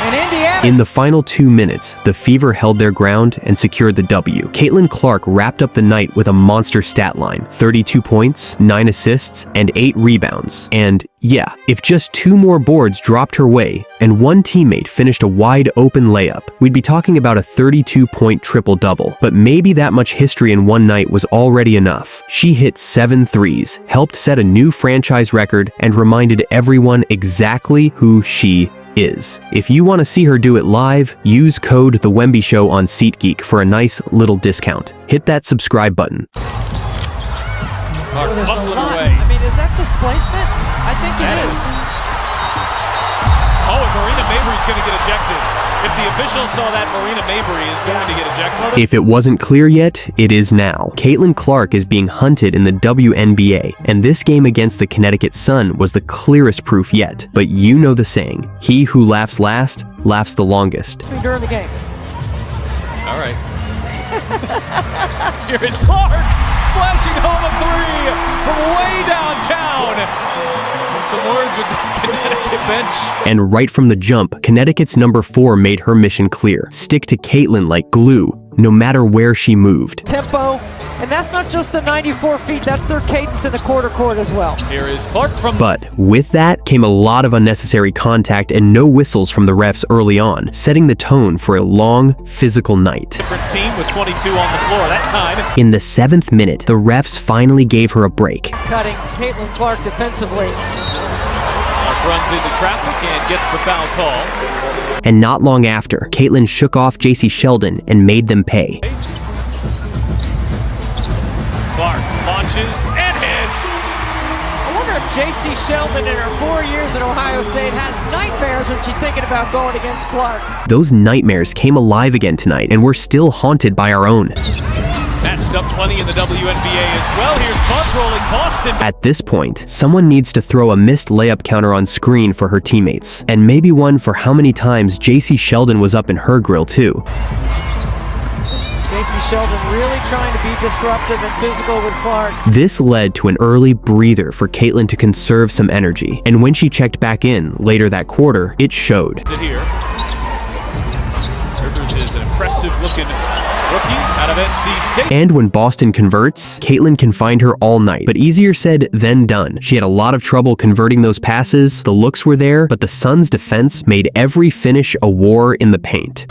And Indiana. In the final 2 minutes, the Fever held their ground and secured the W. Caitlin Clark wrapped up the night with a monster stat line: 32 points, 9 assists, and 8 rebounds. And yeah, if just 2 more boards dropped her way and one teammate finished a wide open layup, we'd be talking about a 32-point triple-double. But maybe that much history in one night was already enough. She hit 7 threes, helped set a new franchise record, and reminded everyone exactly who she is. If you want to see her do it live, use code The Wemby Show on SeatGeek for a nice little discount. Hit that subscribe button. Bustle it away. I mean, is that displacement? I think it is. Oh, and Marina Mabry's going to get ejected. If the officials saw that, Marina Mabry is going to get ejected. If it wasn't clear yet, it is now. Caitlin Clark is being hunted in the WNBA, and this game against the Connecticut Sun was the clearest proof yet. But you know the saying, he who laughs last, laughs the longest. During the game. All right. Here is Clark, splashing home a 3 from way downtown. Some words with the Connecticut bench. And right from the jump, Connecticut's number 4 made her mission clear. Stick to Caitlin like glue, no matter where she moved. Tempo, and that's not just the 94 feet, that's their cadence in the quarter court as well. Here is Clark from... But with that came a lot of unnecessary contact and no whistles from the refs early on, setting the tone for a long, physical night. Different team with 22 on the floor that time. In the 7th minute, the refs finally gave her a break. Cutting Caitlin Clark defensively. Clark runs into traffic and gets the foul call. And not long after, Caitlin shook off JC Sheldon and made them pay. Clark launches and hits. I wonder if J.C. Sheldon in her 4 years at Ohio State has nightmares when she's thinking about going against Clark. Those nightmares came alive again tonight, and we're still haunted by our own. Matched up plenty in the WNBA as well. Here's Clark rolling Boston. At this point, someone needs to throw a missed layup counter on screen for her teammates, and maybe one for how many times J.C. Sheldon was up in her grill too. J.C. Sheldon really trying to be disruptive and physical with Clark. This led to an early breather for Caitlin to conserve some energy, and when she checked back in later that quarter, it showed. Here. Rivers is an impressive-looking rookie out of NC State. And when Boston converts, Caitlin can find her all night, but easier said than done. She had a lot of trouble converting those passes, the looks were there, but the Suns' defense made every finish a war in the paint.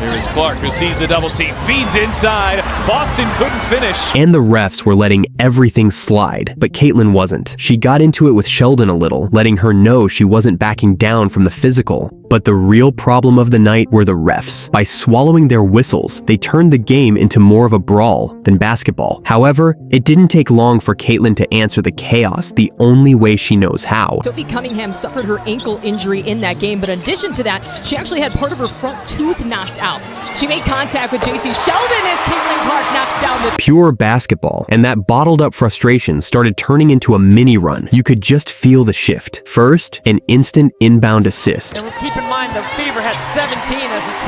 Here is Clark, who sees the double team, feeds inside. Boston couldn't finish. And the refs were letting everything slide, but Caitlin wasn't. She got into it with Sheldon a little, letting her know she wasn't backing down from the physical. But the real problem of the night were the refs. By swallowing their whistles, they turned the game into more of a brawl than basketball. However, it didn't take long for Caitlin to answer the chaos the only way she knows how. Sophie Cunningham suffered her ankle injury in that game, but in addition to that, she actually had part of her front tooth knocked out. She made contact with J.C. Sheldon as Caitlin Clark knocks down the... Pure basketball, and that bottled up frustration started turning into a mini run. You could just feel the shift. First, an instant inbound assist. And keep in mind, the Fever had 17 as a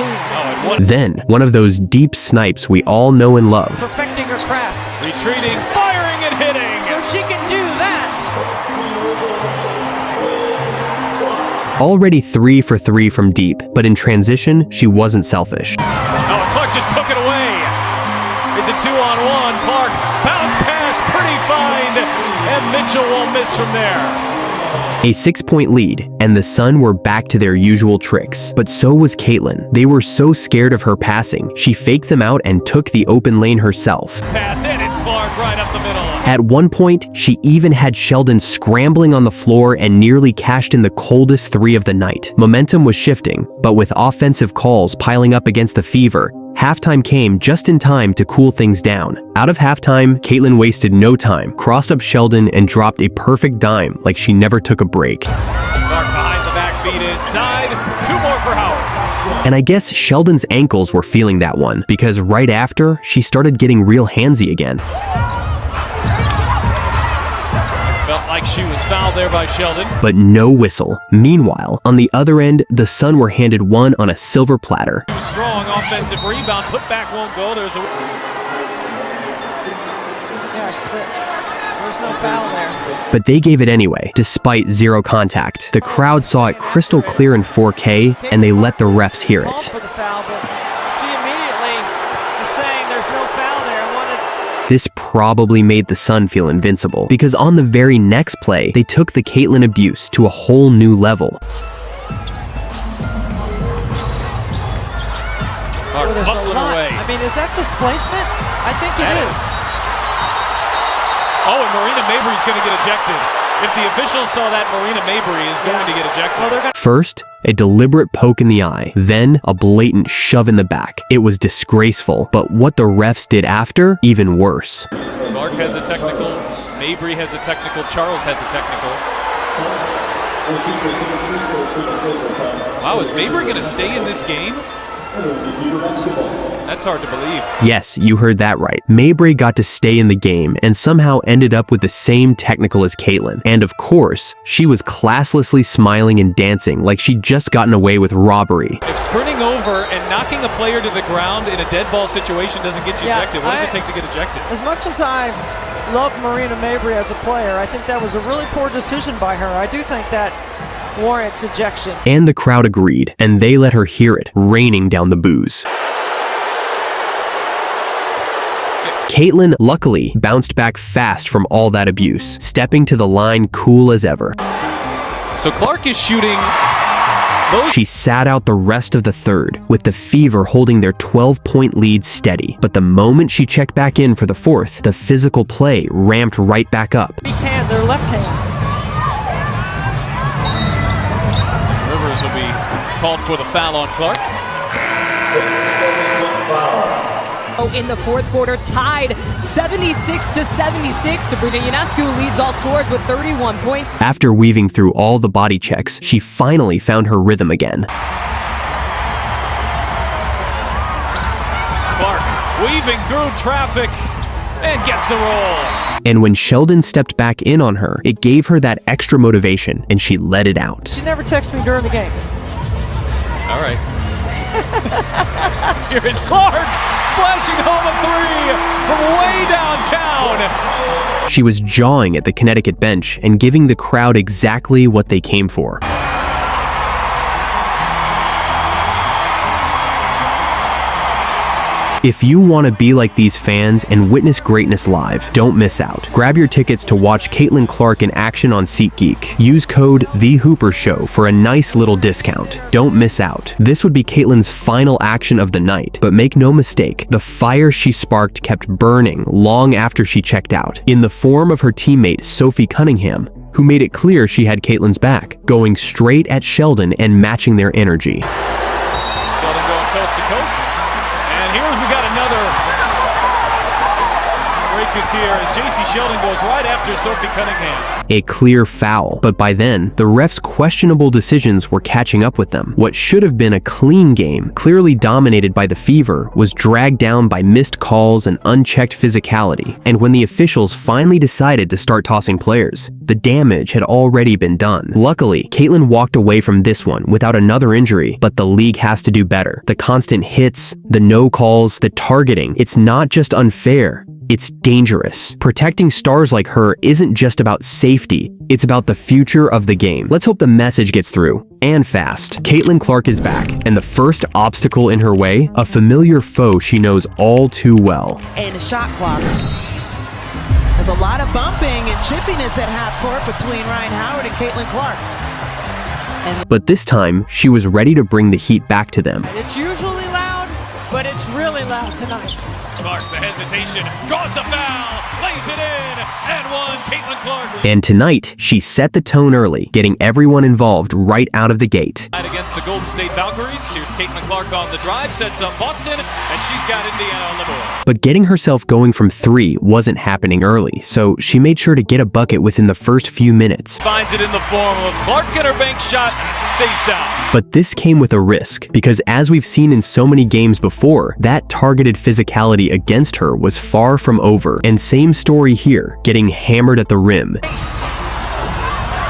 team. Then, one of those deep snipes we all know and love. Perfecting her craft. Retreating, firing and hitting. So she can do that. Already 3 for 3 from deep, but in transition, she wasn't selfish. Oh, Clark just took it away. It's a 2-on-1. Clark, bounce pass, pretty find, and Mitchell won't miss from there. A 6-point lead, and the Sun were back to their usual tricks. But so was Caitlin. They were so scared of her passing, she faked them out and took the open lane herself. Pass in, it's Clark right up the middle. At one point, she even had Sheldon scrambling on the floor and nearly cashed in the coldest 3 of the night. Momentum was shifting, but with offensive calls piling up against the Fever, halftime came just in time to cool things down. Out of halftime, Caitlin wasted no time, crossed up Sheldon, and dropped a perfect dime like she never took a break. Clark behind the back, feet inside. 2 more for Howard. And I guess Sheldon's ankles were feeling that one, because right after, she started getting real handsy again. Felt like she was fouled there by Sheldon. But no whistle. Meanwhile, on the other end, the Sun were handed one on a silver platter. Strong offensive rebound, put back won't go. There's a... There's no foul there. But they gave it anyway, despite zero contact. The crowd saw it crystal clear in 4K, and they let the refs hear Called it. for the foul, but she immediately is saying there's no foul there. This probably made the Sun feel invincible, because on the very next play, they took the Caitlyn abuse to a whole new level. Bustling away. I mean, is that displacement? I think it is. Oh, and Marina Mabry's going to get ejected. If the officials saw that, Marina Mabry is going to get ejected. First, a deliberate poke in the eye, then a blatant shove in the back. It was disgraceful, but what the refs did after, even worse. Clark has a technical, Mabry has a technical, Charles has a technical. Wow, is Mabry going to stay in this game? That's hard to believe. Yes, you heard that right. Mabry got to stay in the game and somehow ended up with the same technical as Caitlyn. And of course, she was classlessly smiling and dancing like she'd just gotten away with robbery. If sprinting over and knocking a player to the ground in a dead ball situation doesn't get you ejected, what does it take to get ejected? As much as I love Marina Mabry as a player, I think that was a really poor decision by her. I do think that warrants ejection. And the crowd agreed, and they let her hear it, raining down the booze. Caitlyn, luckily, bounced back fast from all that abuse, stepping to the line cool as ever. So Clark is shooting. She sat out the rest of the third, with the Fever holding their 12-point lead steady. But the moment she checked back in for the fourth, the physical play ramped right back up. Their left hand. Rivers will be called for the foul on Clark. In the fourth quarter, tied 76-76. Sabrina Ionescu leads all scorers with 31 points. After weaving through all the body checks, she finally found her rhythm again. Clark weaving through traffic and gets the roll. And when Sheldon stepped back in on her, it gave her that extra motivation, and she let it out. She never texts me during the game. All right. Here is Clark splashing home a three from way downtown. She was jawing at the Connecticut bench and giving the crowd exactly what they came for. If you want to be like these fans and witness greatness live, don't miss out. Grab your tickets to watch Caitlyn Clark in action on SeatGeek. Use code TheHooperShow for a nice little discount. Don't miss out. This would be Caitlyn's final action of the night, but make no mistake, the fire she sparked kept burning long after she checked out, in the form of her teammate Sophie Cunningham, who made it clear she had Caitlyn's back, going straight at Sheldon and matching their energy. Sheldon going coast to coast. And here's we got another breakers here as JC Sheldon goes right after Sophie Cunningham. A clear foul, but by then, the refs' questionable decisions were catching up with them. What should have been a clean game, clearly dominated by the Fever, was dragged down by missed calls and unchecked physicality. And when the officials finally decided to start tossing players, the damage had already been done. Luckily, Caitlyn walked away from this one without another injury, but the league has to do better. The constant hits, the no calls, the targeting, it's not just unfair. It's dangerous. Protecting stars like her isn't just about safety, it's about the future of the game. Let's hope the message gets through, and fast. Caitlyn Clark is back, and the first obstacle in her way, a familiar foe she knows all too well. And the shot clock. There's a lot of bumping and chippiness at half court between Ryan Howard and Caitlyn Clark. But this time, she was ready to bring the heat back to them. It's usually loud, but it's really loud tonight. Clark, the hesitation, draws the foul, lays it in, and one, Caitlyn Clark. And tonight, she set the tone early, getting everyone involved right out of the gate. Against the Golden State Valkyries, here's Caitlyn Clark on the drive, sets up Boston, and she's got Indiana on the board. But getting herself going from three wasn't happening early, so she made sure to get a bucket within the first few minutes. Finds it in the form of Clark, and her bank shot stays down. But this came with a risk, because as we've seen in so many games before, that targeted physicality against her was far from over. And same story here, getting hammered at the rim.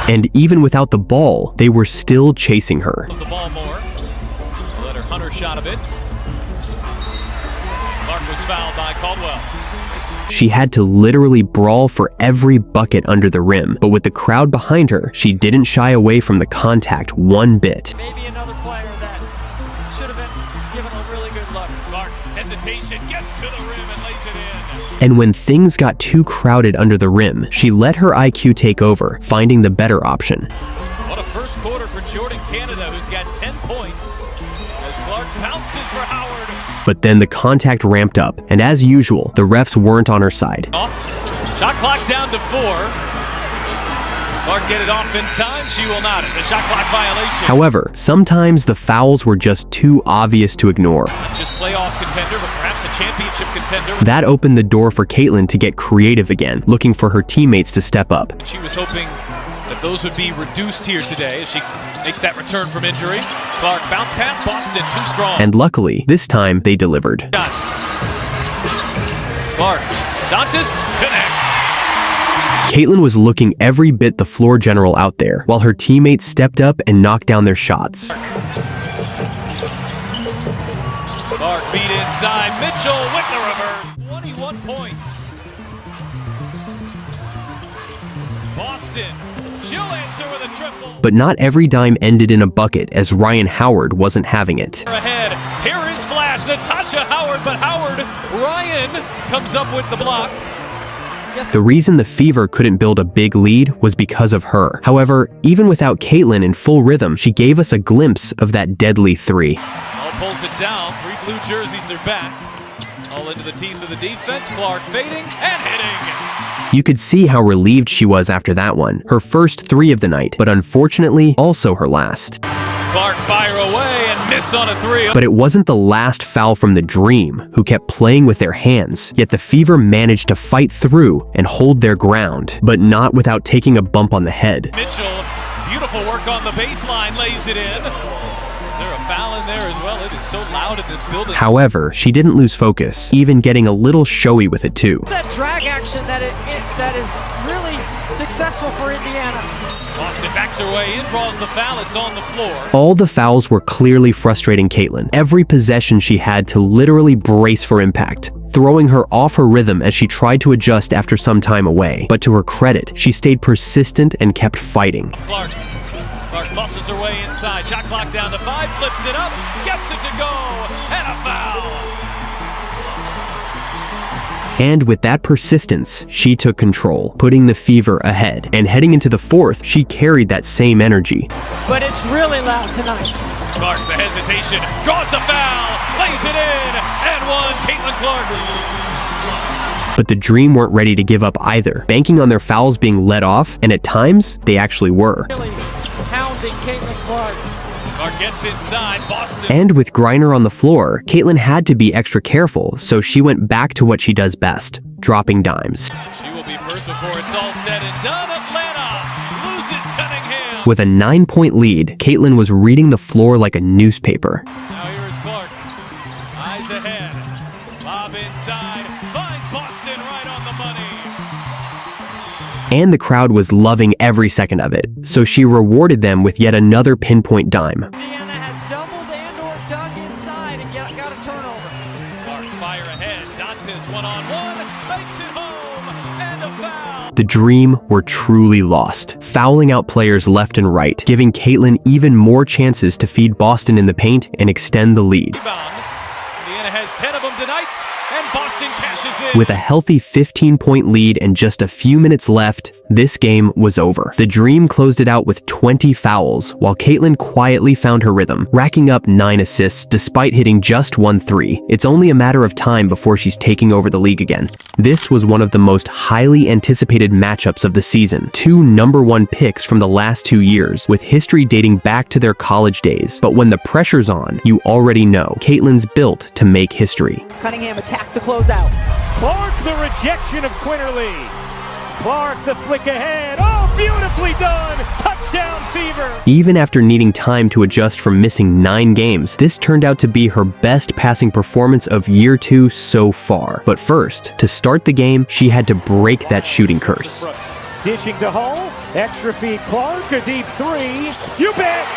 And even without the ball, they were still chasing her. The ball more. Let her Hunter shot a bit. Clark was fouled by Caldwell. She had to literally brawl for every bucket under the rim, but with the crowd behind her, she didn't shy away from the contact one bit. Maybe another player that should have been given a really good look. Clark, hesitation, gets to the rim and lays it in. And when things got too crowded under the rim, she let her IQ take over, finding the better option. What a first quarter for Jordan Canada, who's got 10 points, as Clark pounces for Howard. But then the contact ramped up, and as usual, the refs weren't on her side. Off. Shot clock down to 4. Clark get it off in time. She will not. It's a shot clock violation. However, sometimes the fouls were just too obvious to ignore. Not just playoff contender, but perhaps a championship contender. That opened the door for Caitlin to get creative again, looking for her teammates to step up. She was hoping that those would be reduced here today as she makes that return from injury. Clark bounce pass, Boston too strong. And luckily, this time they delivered. Shots. Clark, Dantas connects. Caitlin was looking every bit the floor general out there, while her teammates stepped up and knocked down their shots. Clark feed inside, Mitchell with the reverse. 21 points. Boston, she'll answer with a triple. But not every dime ended in a bucket, as Ryan Howard wasn't having it. Ahead, here is Flash, Natasha Howard, but Ryan comes up with the block. The reason the Fever couldn't build a big lead was because of her. However, even without Caitlin in full rhythm, she gave us a glimpse of that deadly three. All pulls it down, 3 blue jerseys are back. All into the teeth of the defense, Clark fading and hitting. You could see how relieved she was after that one. Her first 3 of the night, but unfortunately, also her last. Clark fire away and miss on a 3. But it wasn't the last foul from the Dream, who kept playing with their hands, yet the Fever managed to fight through and hold their ground, but not without taking a bump on the head. Mitchell, beautiful work on the baseline, lays it in. Is there a foul in there as well? It is so loud in this building. However, she didn't lose focus, even getting a little showy with it too. That drag action that is really successful for Indiana. Boston backs her way in, draws the foul, it's on the floor. All the fouls were clearly frustrating Caitlin. Every possession she had to literally brace for impact, throwing her off her rhythm as she tried to adjust after some time away. But to her credit, she stayed persistent and kept fighting. Clark muscles her way inside, shot clock down to 5, flips it up, gets it to go, and a foul. And with that persistence, she took control, putting the Fever ahead. And heading into the fourth, she carried that same energy. But it's really loud tonight. Clark, the hesitation, draws the foul, lays it in, and one, Caitlin Clark. But the Dream weren't ready to give up either, banking on their fouls being let off, and at times, they actually were. Really hounding Caitlin Clark. Clark gets inside, Boston. And with Griner on the floor, Caitlin had to be extra careful, so she went back to what she does best, dropping dimes. She will be first before it's all said and done. Atlanta loses Cunningham. With a 9-point lead, Caitlin was reading the floor like a newspaper. Now here is Clark. Eyes ahead. Lob inside. Finds Boston right on the money. And the crowd was loving every second of it, so she rewarded them with yet another pinpoint dime. Indiana has doubled and or dug inside and got a turnover. Clark fire ahead. Dantas one-on-one. Makes it home. And a foul. The Dream were truly lost, fouling out players left and right, giving Caitlin even more chances to feed Boston in the paint and extend the lead. Rebound. Indiana has 10 of them tonight, and Boston cashes in. With a healthy 15-point lead and just a few minutes left, this game was over. The Dream closed it out with 20 fouls, while Caitlin quietly found her rhythm, racking up 9 assists despite hitting just 1 3. It's only a matter of time before she's taking over the league again. This was one of the most highly anticipated matchups of the season. 2 #1 picks from the last 2 years, with history dating back to their college days. But when the pressure's on, you already know Caitlin's built to make history. Cunningham attacked the closeout. Clark, the rejection of Quinterly. Clark, the flick ahead. Oh, beautifully done. Touchdown, Fever. Even after needing time to adjust from missing 9 games, this turned out to be her best passing performance of year 2 so far. But first, to start the game, she had to break that shooting curse. Dishing to Hull. Extra feed Clark. A deep 3. You bet.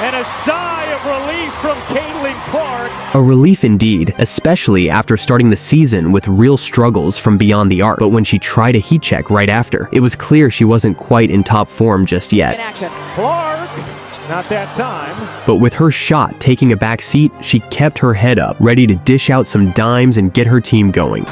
And a sigh of relief from Caitlin Clark. A relief indeed, especially after starting the season with real struggles from beyond the arc. But when she tried a heat check right after, it was clear she wasn't quite in top form just yet. Clark, not that time. But with her shot taking a back seat, she kept her head up, ready to dish out some dimes and get her team going.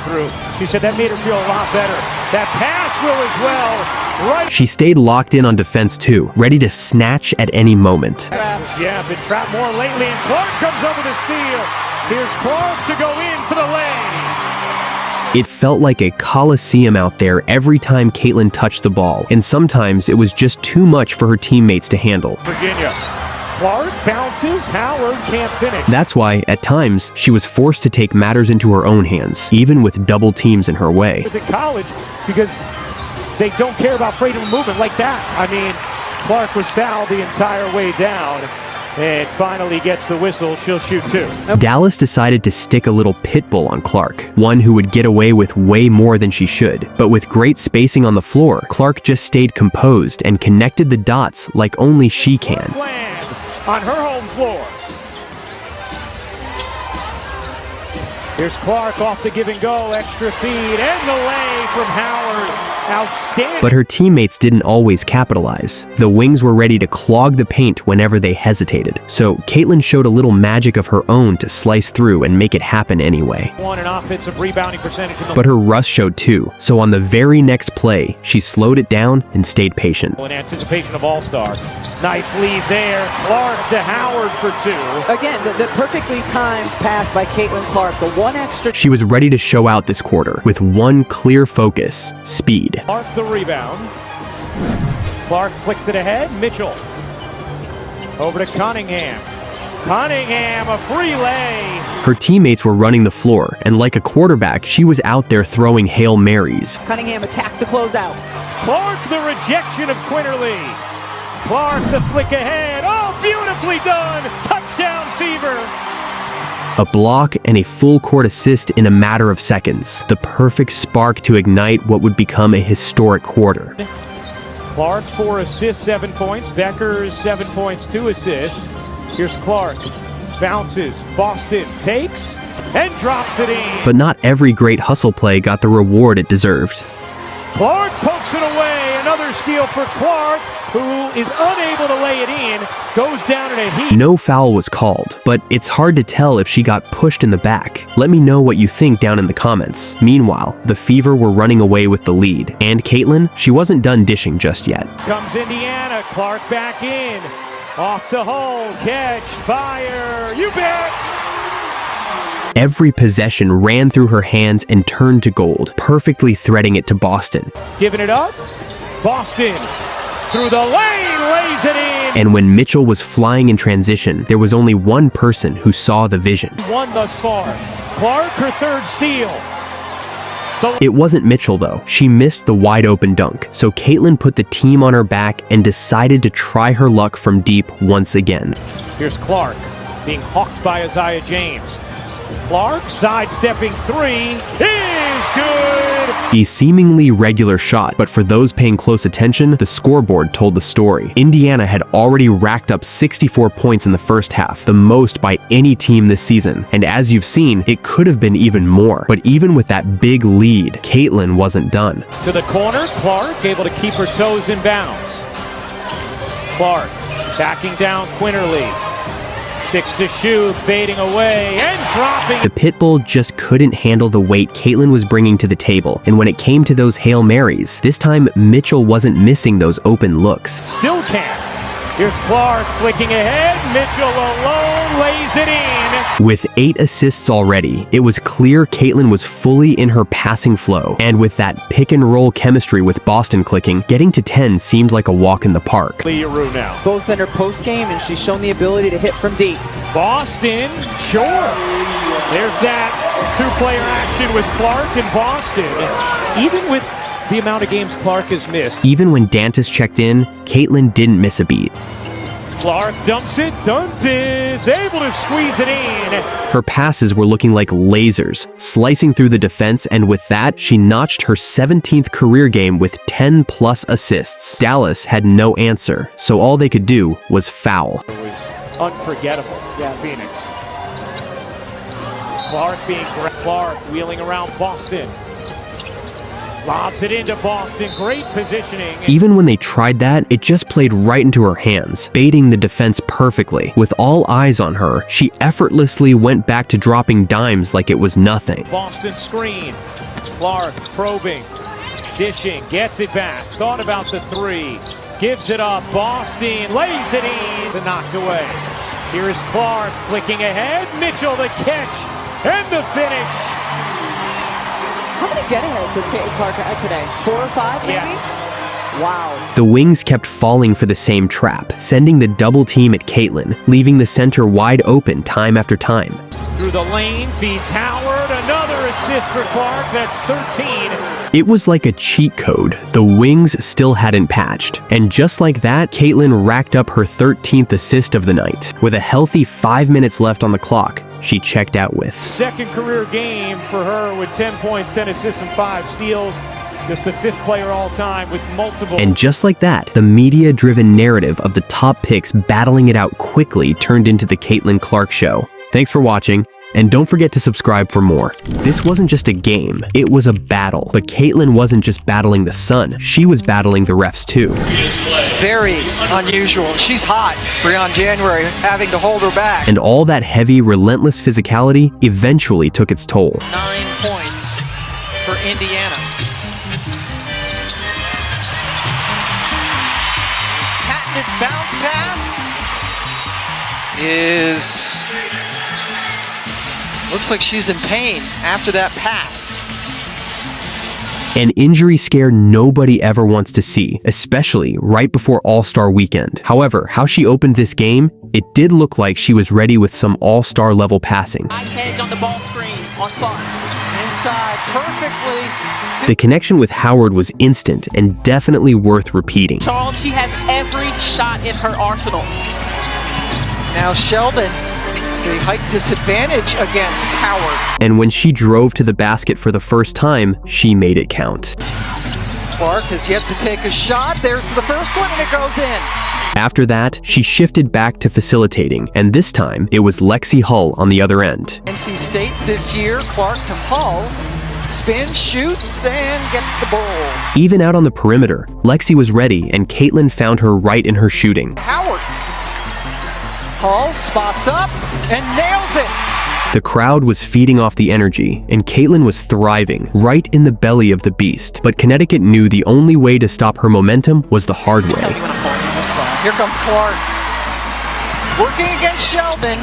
She said that made her feel a lot better. That pass will as well. Right. She stayed locked in on defense too, ready to snatch at any moment. Yeah, been trapped more lately, and Clark comes over to steal. Here's Clark to go in for the lay. It felt like a coliseum out there every time Caitlin touched the ball, and sometimes it was just too much for her teammates to handle. Virginia. Clark bounces, Howard can't finish. That's why, at times, she was forced to take matters into her own hands, even with double teams in her way. At college, because they don't care about freedom of movement like that. I mean, Clark was fouled the entire way down and finally gets the whistle. She'll shoot two. Dallas decided to stick a little pit bull on Clark, one who would get away with way more than she should. But with great spacing on the floor, Clark just stayed composed and connected the dots like only she can. On her home floor. Here's Clark off the give and go, extra feed, and the lay from Howard. Outstanding. But her teammates didn't always capitalize. The Wings were ready to clog the paint whenever they hesitated. So Caitlin showed a little magic of her own to slice through and make it happen anyway. An offensive rebounding percentage. But her rust showed too. So on the very next play, she slowed it down and stayed patient. In anticipation of All-Star. Nice lead there. Clark to Howard for two. Again, the perfectly timed pass by Caitlin Clark. The one extra. She was ready to show out this quarter with one clear focus: speed. Clark the rebound. Clark flicks it ahead. Mitchell. Over to Cunningham. Cunningham, a free lay. Her teammates were running the floor, and like a quarterback, she was out there throwing Hail Marys. Cunningham attacked the closeout. Clark the rejection of Quinterly. Clark the flick ahead. Oh, beautifully done. Touchdown Fever. A block and a full court assist in a matter of seconds. The perfect spark to ignite what would become a historic quarter. Clark 4 assists, 7 points. Becker's 7 points, 2 assists. Here's Clark. Bounces. Boston takes and drops it in. But not every great hustle play got the reward it deserved. Clark pokes it away. Another steal for Clark, who is unable to lay it in. Goes down in a heat. No foul was called, but it's hard to tell if she got pushed in the back. Let me know what you think down in the comments. Meanwhile, the Fever were running away with the lead, and Caitlin, she wasn't done dishing just yet. Comes Indiana, Clark back in. Off to home, catch, fire, you bet! Every possession ran through her hands and turned to gold, perfectly threading it to Boston. Giving it up, Boston. Through the lane, lays it in. And when Mitchell was flying in transition, there was only one person who saw the vision. One thus far. Clark, her third steal. It wasn't Mitchell though. She missed the wide open dunk. So Caitlin put the team on her back and decided to try her luck from deep once again. Here's Clark being hawked by Isaiah James. Clark sidestepping three is good. A seemingly regular shot, but for those paying close attention, the scoreboard told the story. Indiana had already racked up 64 points in the first half, the most by any team this season. And as you've seen, it could have been even more. But even with that big lead, Caitlin wasn't done. To the corner, Clark able to keep her toes in bounds. Clark backing down Quinterly. 6 to shoot, fading away, and dropping. The Pitbull just couldn't handle the weight Caitlin was bringing to the table, and when it came to those Hail Marys, this time Mitchell wasn't missing those open looks. Still can't. Here's Clark flicking ahead. Mitchell alone lays it in. With 8 assists already, it was clear Caitlin was fully in her passing flow, and with that pick and roll chemistry with Boston clicking, getting to 10 seemed like a walk in the park. Leroux now. Both in her post game, and she's shown the ability to hit from deep. Boston, sure. There's that two-player action with Clark and Boston. Even with the amount of games Clark has missed. Even when Dantas checked in, Caitlin didn't miss a beat. Clark dumps it. Dantas able to squeeze it in. Her passes were looking like lasers, slicing through the defense, and with that, she notched her 17th career game with 10+ assists. Dallas had no answer, so all they could do was foul. It was unforgettable. Yeah, Phoenix. Clark wheeling around Boston. Lobs it into Boston. Great positioning. Even when they tried that, it just played right into her hands, baiting the defense perfectly. With all eyes on her, she effortlessly went back to dropping dimes like it was nothing. Boston screen. Clark probing, dishing, gets it back. Thought about the three. Gives it up. Boston lays it in. Knocked away. Here is Clark flicking ahead. Mitchell the catch and the finish. How many get-aheads has Caitlin Clark had today? 4 or 5, maybe? Yes. Wow. The wings kept falling for the same trap, sending the double team at Caitlin, leaving the center wide open time after time. Through the lane, feeds Howard. Another assist for Clark. That's 13. It was like a cheat code. The wings still hadn't patched. And just like that, Caitlin racked up her 13th assist of the night. With a healthy 5 minutes left on the clock, she checked out with. Second career game for her with 10 points, 10 assists, and 5 steals. Just the 5th player all time with multiple. And just like that, the media-driven narrative of the top picks battling it out quickly turned into the Caitlin Clark Show. Thanks for watching, and don't forget to subscribe for more. This wasn't just a game, it was a battle. But Caitlin wasn't just battling the sun, she was battling the refs too. Very unusual. She's hot. Beyond January, having to hold her back. And all that heavy, relentless physicality eventually took its toll. 9 points for Indiana. Patented bounce pass is... Looks like she's in pain after that pass. An injury scare nobody ever wants to see, especially right before All-Star weekend. However, how she opened this game, it did look like she was ready with some All-Star level passing. Hedge on the ball screen on Clark. Inside perfectly. The connection with Howard was instant and definitely worth repeating. Charles, she has every shot in her arsenal. Now Sheldon, the height disadvantage against Howard. And when she drove to the basket for the first time, she made it count. Clark has yet to take a shot. There's the first one, and it goes in. After that, she shifted back to facilitating, and this time, it was Lexi Hull on the other end. NC State this year, Clark to Hull. Spin, shoots, and gets the ball. Even out on the perimeter, Lexi was ready, and Caitlin found her right in her shooting. Howard. Hull spots up and nails it. The crowd was feeding off the energy, and Caitlin was thriving right in the belly of the beast. But Connecticut knew the only way to stop her momentum was the hard way. That's fine. Here comes Clark. Working against Sheldon.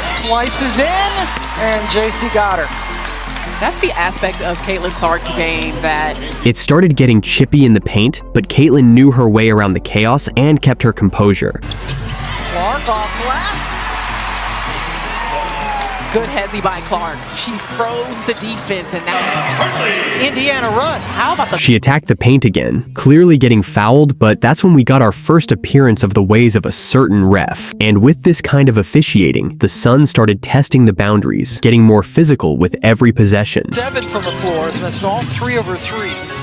Slices in, and JC got her. That's the aspect of Caitlin Clark's game that... It started getting chippy in the paint, but Caitlin knew her way around the chaos and kept her composure. Clark off glass. Good heavy by Clark. She froze the defense, and now Indiana run. How about the... She attacked the paint again, clearly getting fouled, but that's when we got our first appearance of the ways of a certain ref. And with this kind of officiating, the Sun started testing the boundaries, getting more physical with every possession. 7 from the floor has missed all 3 over 3s.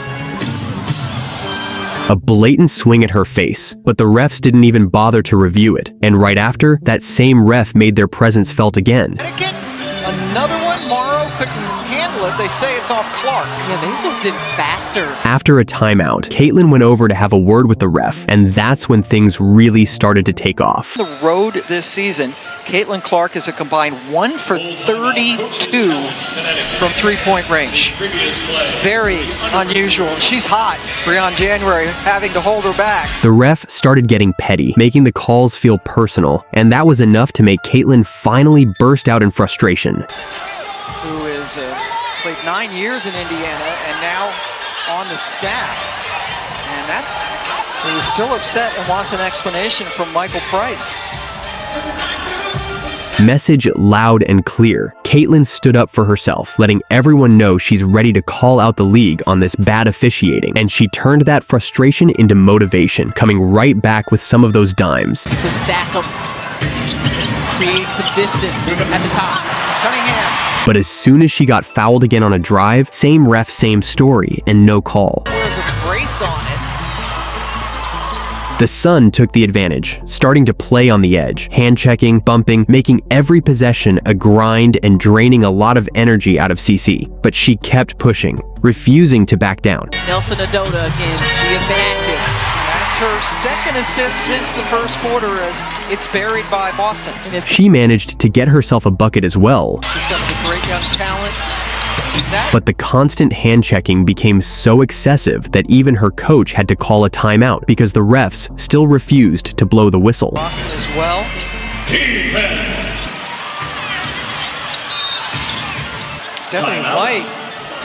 A blatant swing at her face, but the refs didn't even bother to review it. And right after, that same ref made their presence felt again. And again, another one. Morrow couldn't handle it. They say it's off Clark. Yeah, they just did faster. After a timeout, Caitlin went over to have a word with the ref, and that's when things really started to take off. The road this season, Caitlin Clark is a combined 1 for 32 from three-point range. Very unusual. She's hot. Beyond January, having to hold her back. The ref started getting petty, making the calls feel personal, and that was enough to make Caitlin finally burst out in frustration. Who is played 9 years in Indiana and now on the staff. And he was still upset and wants an explanation from Michael Price. Message loud and clear. Caitlin stood up for herself, letting everyone know she's ready to call out the league on this bad officiating, and she turned that frustration into motivation, coming right back with some of those dimes. To stack them, create some distance at the top. Cunningham. But as soon as she got fouled again on a drive, same ref, same story, and no call. There's a brace on it. The Sun took the advantage, starting to play on the edge, hand-checking, bumping, making every possession a grind and draining a lot of energy out of CC. But she kept pushing, refusing to back down. Nelson Adota again. She has been active. That's her second assist since the first quarter as it's buried by Boston. She managed to get herself a bucket as well. She's some of the great young talent. But the constant hand-checking became so excessive that even her coach had to call a timeout because the refs still refused to blow the whistle. Boston as well. Defense. Stephanie White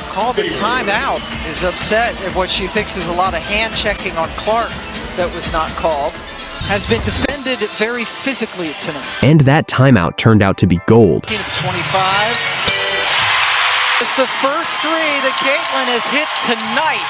called the timeout, is upset at what she thinks is a lot of hand-checking on Clark that was not called. Has been defended very physically tonight. And that timeout turned out to be gold. 15 of 25. It's the first three that Caitlin has hit tonight.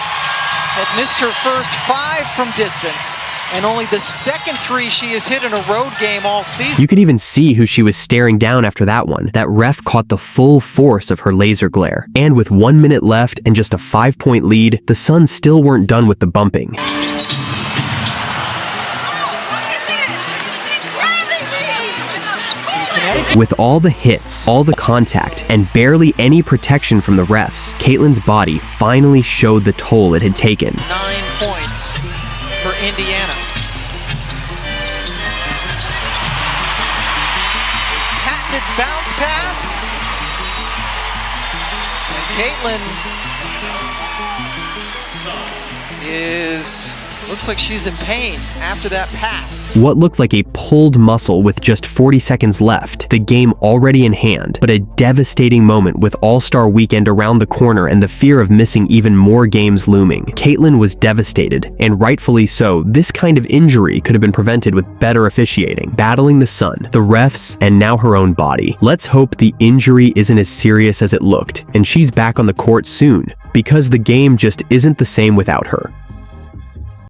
Had missed her first 5 from distance, and only the second 3 she has hit in a road game all season. You could even see who she was staring down after that one. That ref caught the full force of her laser glare. And with 1 minute left and just a 5-point lead, the Suns still weren't done with the bumping. With all the hits, all the contact, and barely any protection from the refs, Caitlin's body finally showed the toll it had taken. 9 points for Indiana. Patented bounce pass. And Caitlin looks like she's in pain after that pass. What looked like a pulled muscle with just 40 seconds left, the game already in hand, but a devastating moment with All-Star Weekend around the corner and the fear of missing even more games looming. Caitlin was devastated, and rightfully so. This kind of injury could have been prevented with better officiating, battling the sun, the refs, and now her own body. Let's hope the injury isn't as serious as it looked, and she's back on the court soon, because the game just isn't the same without her.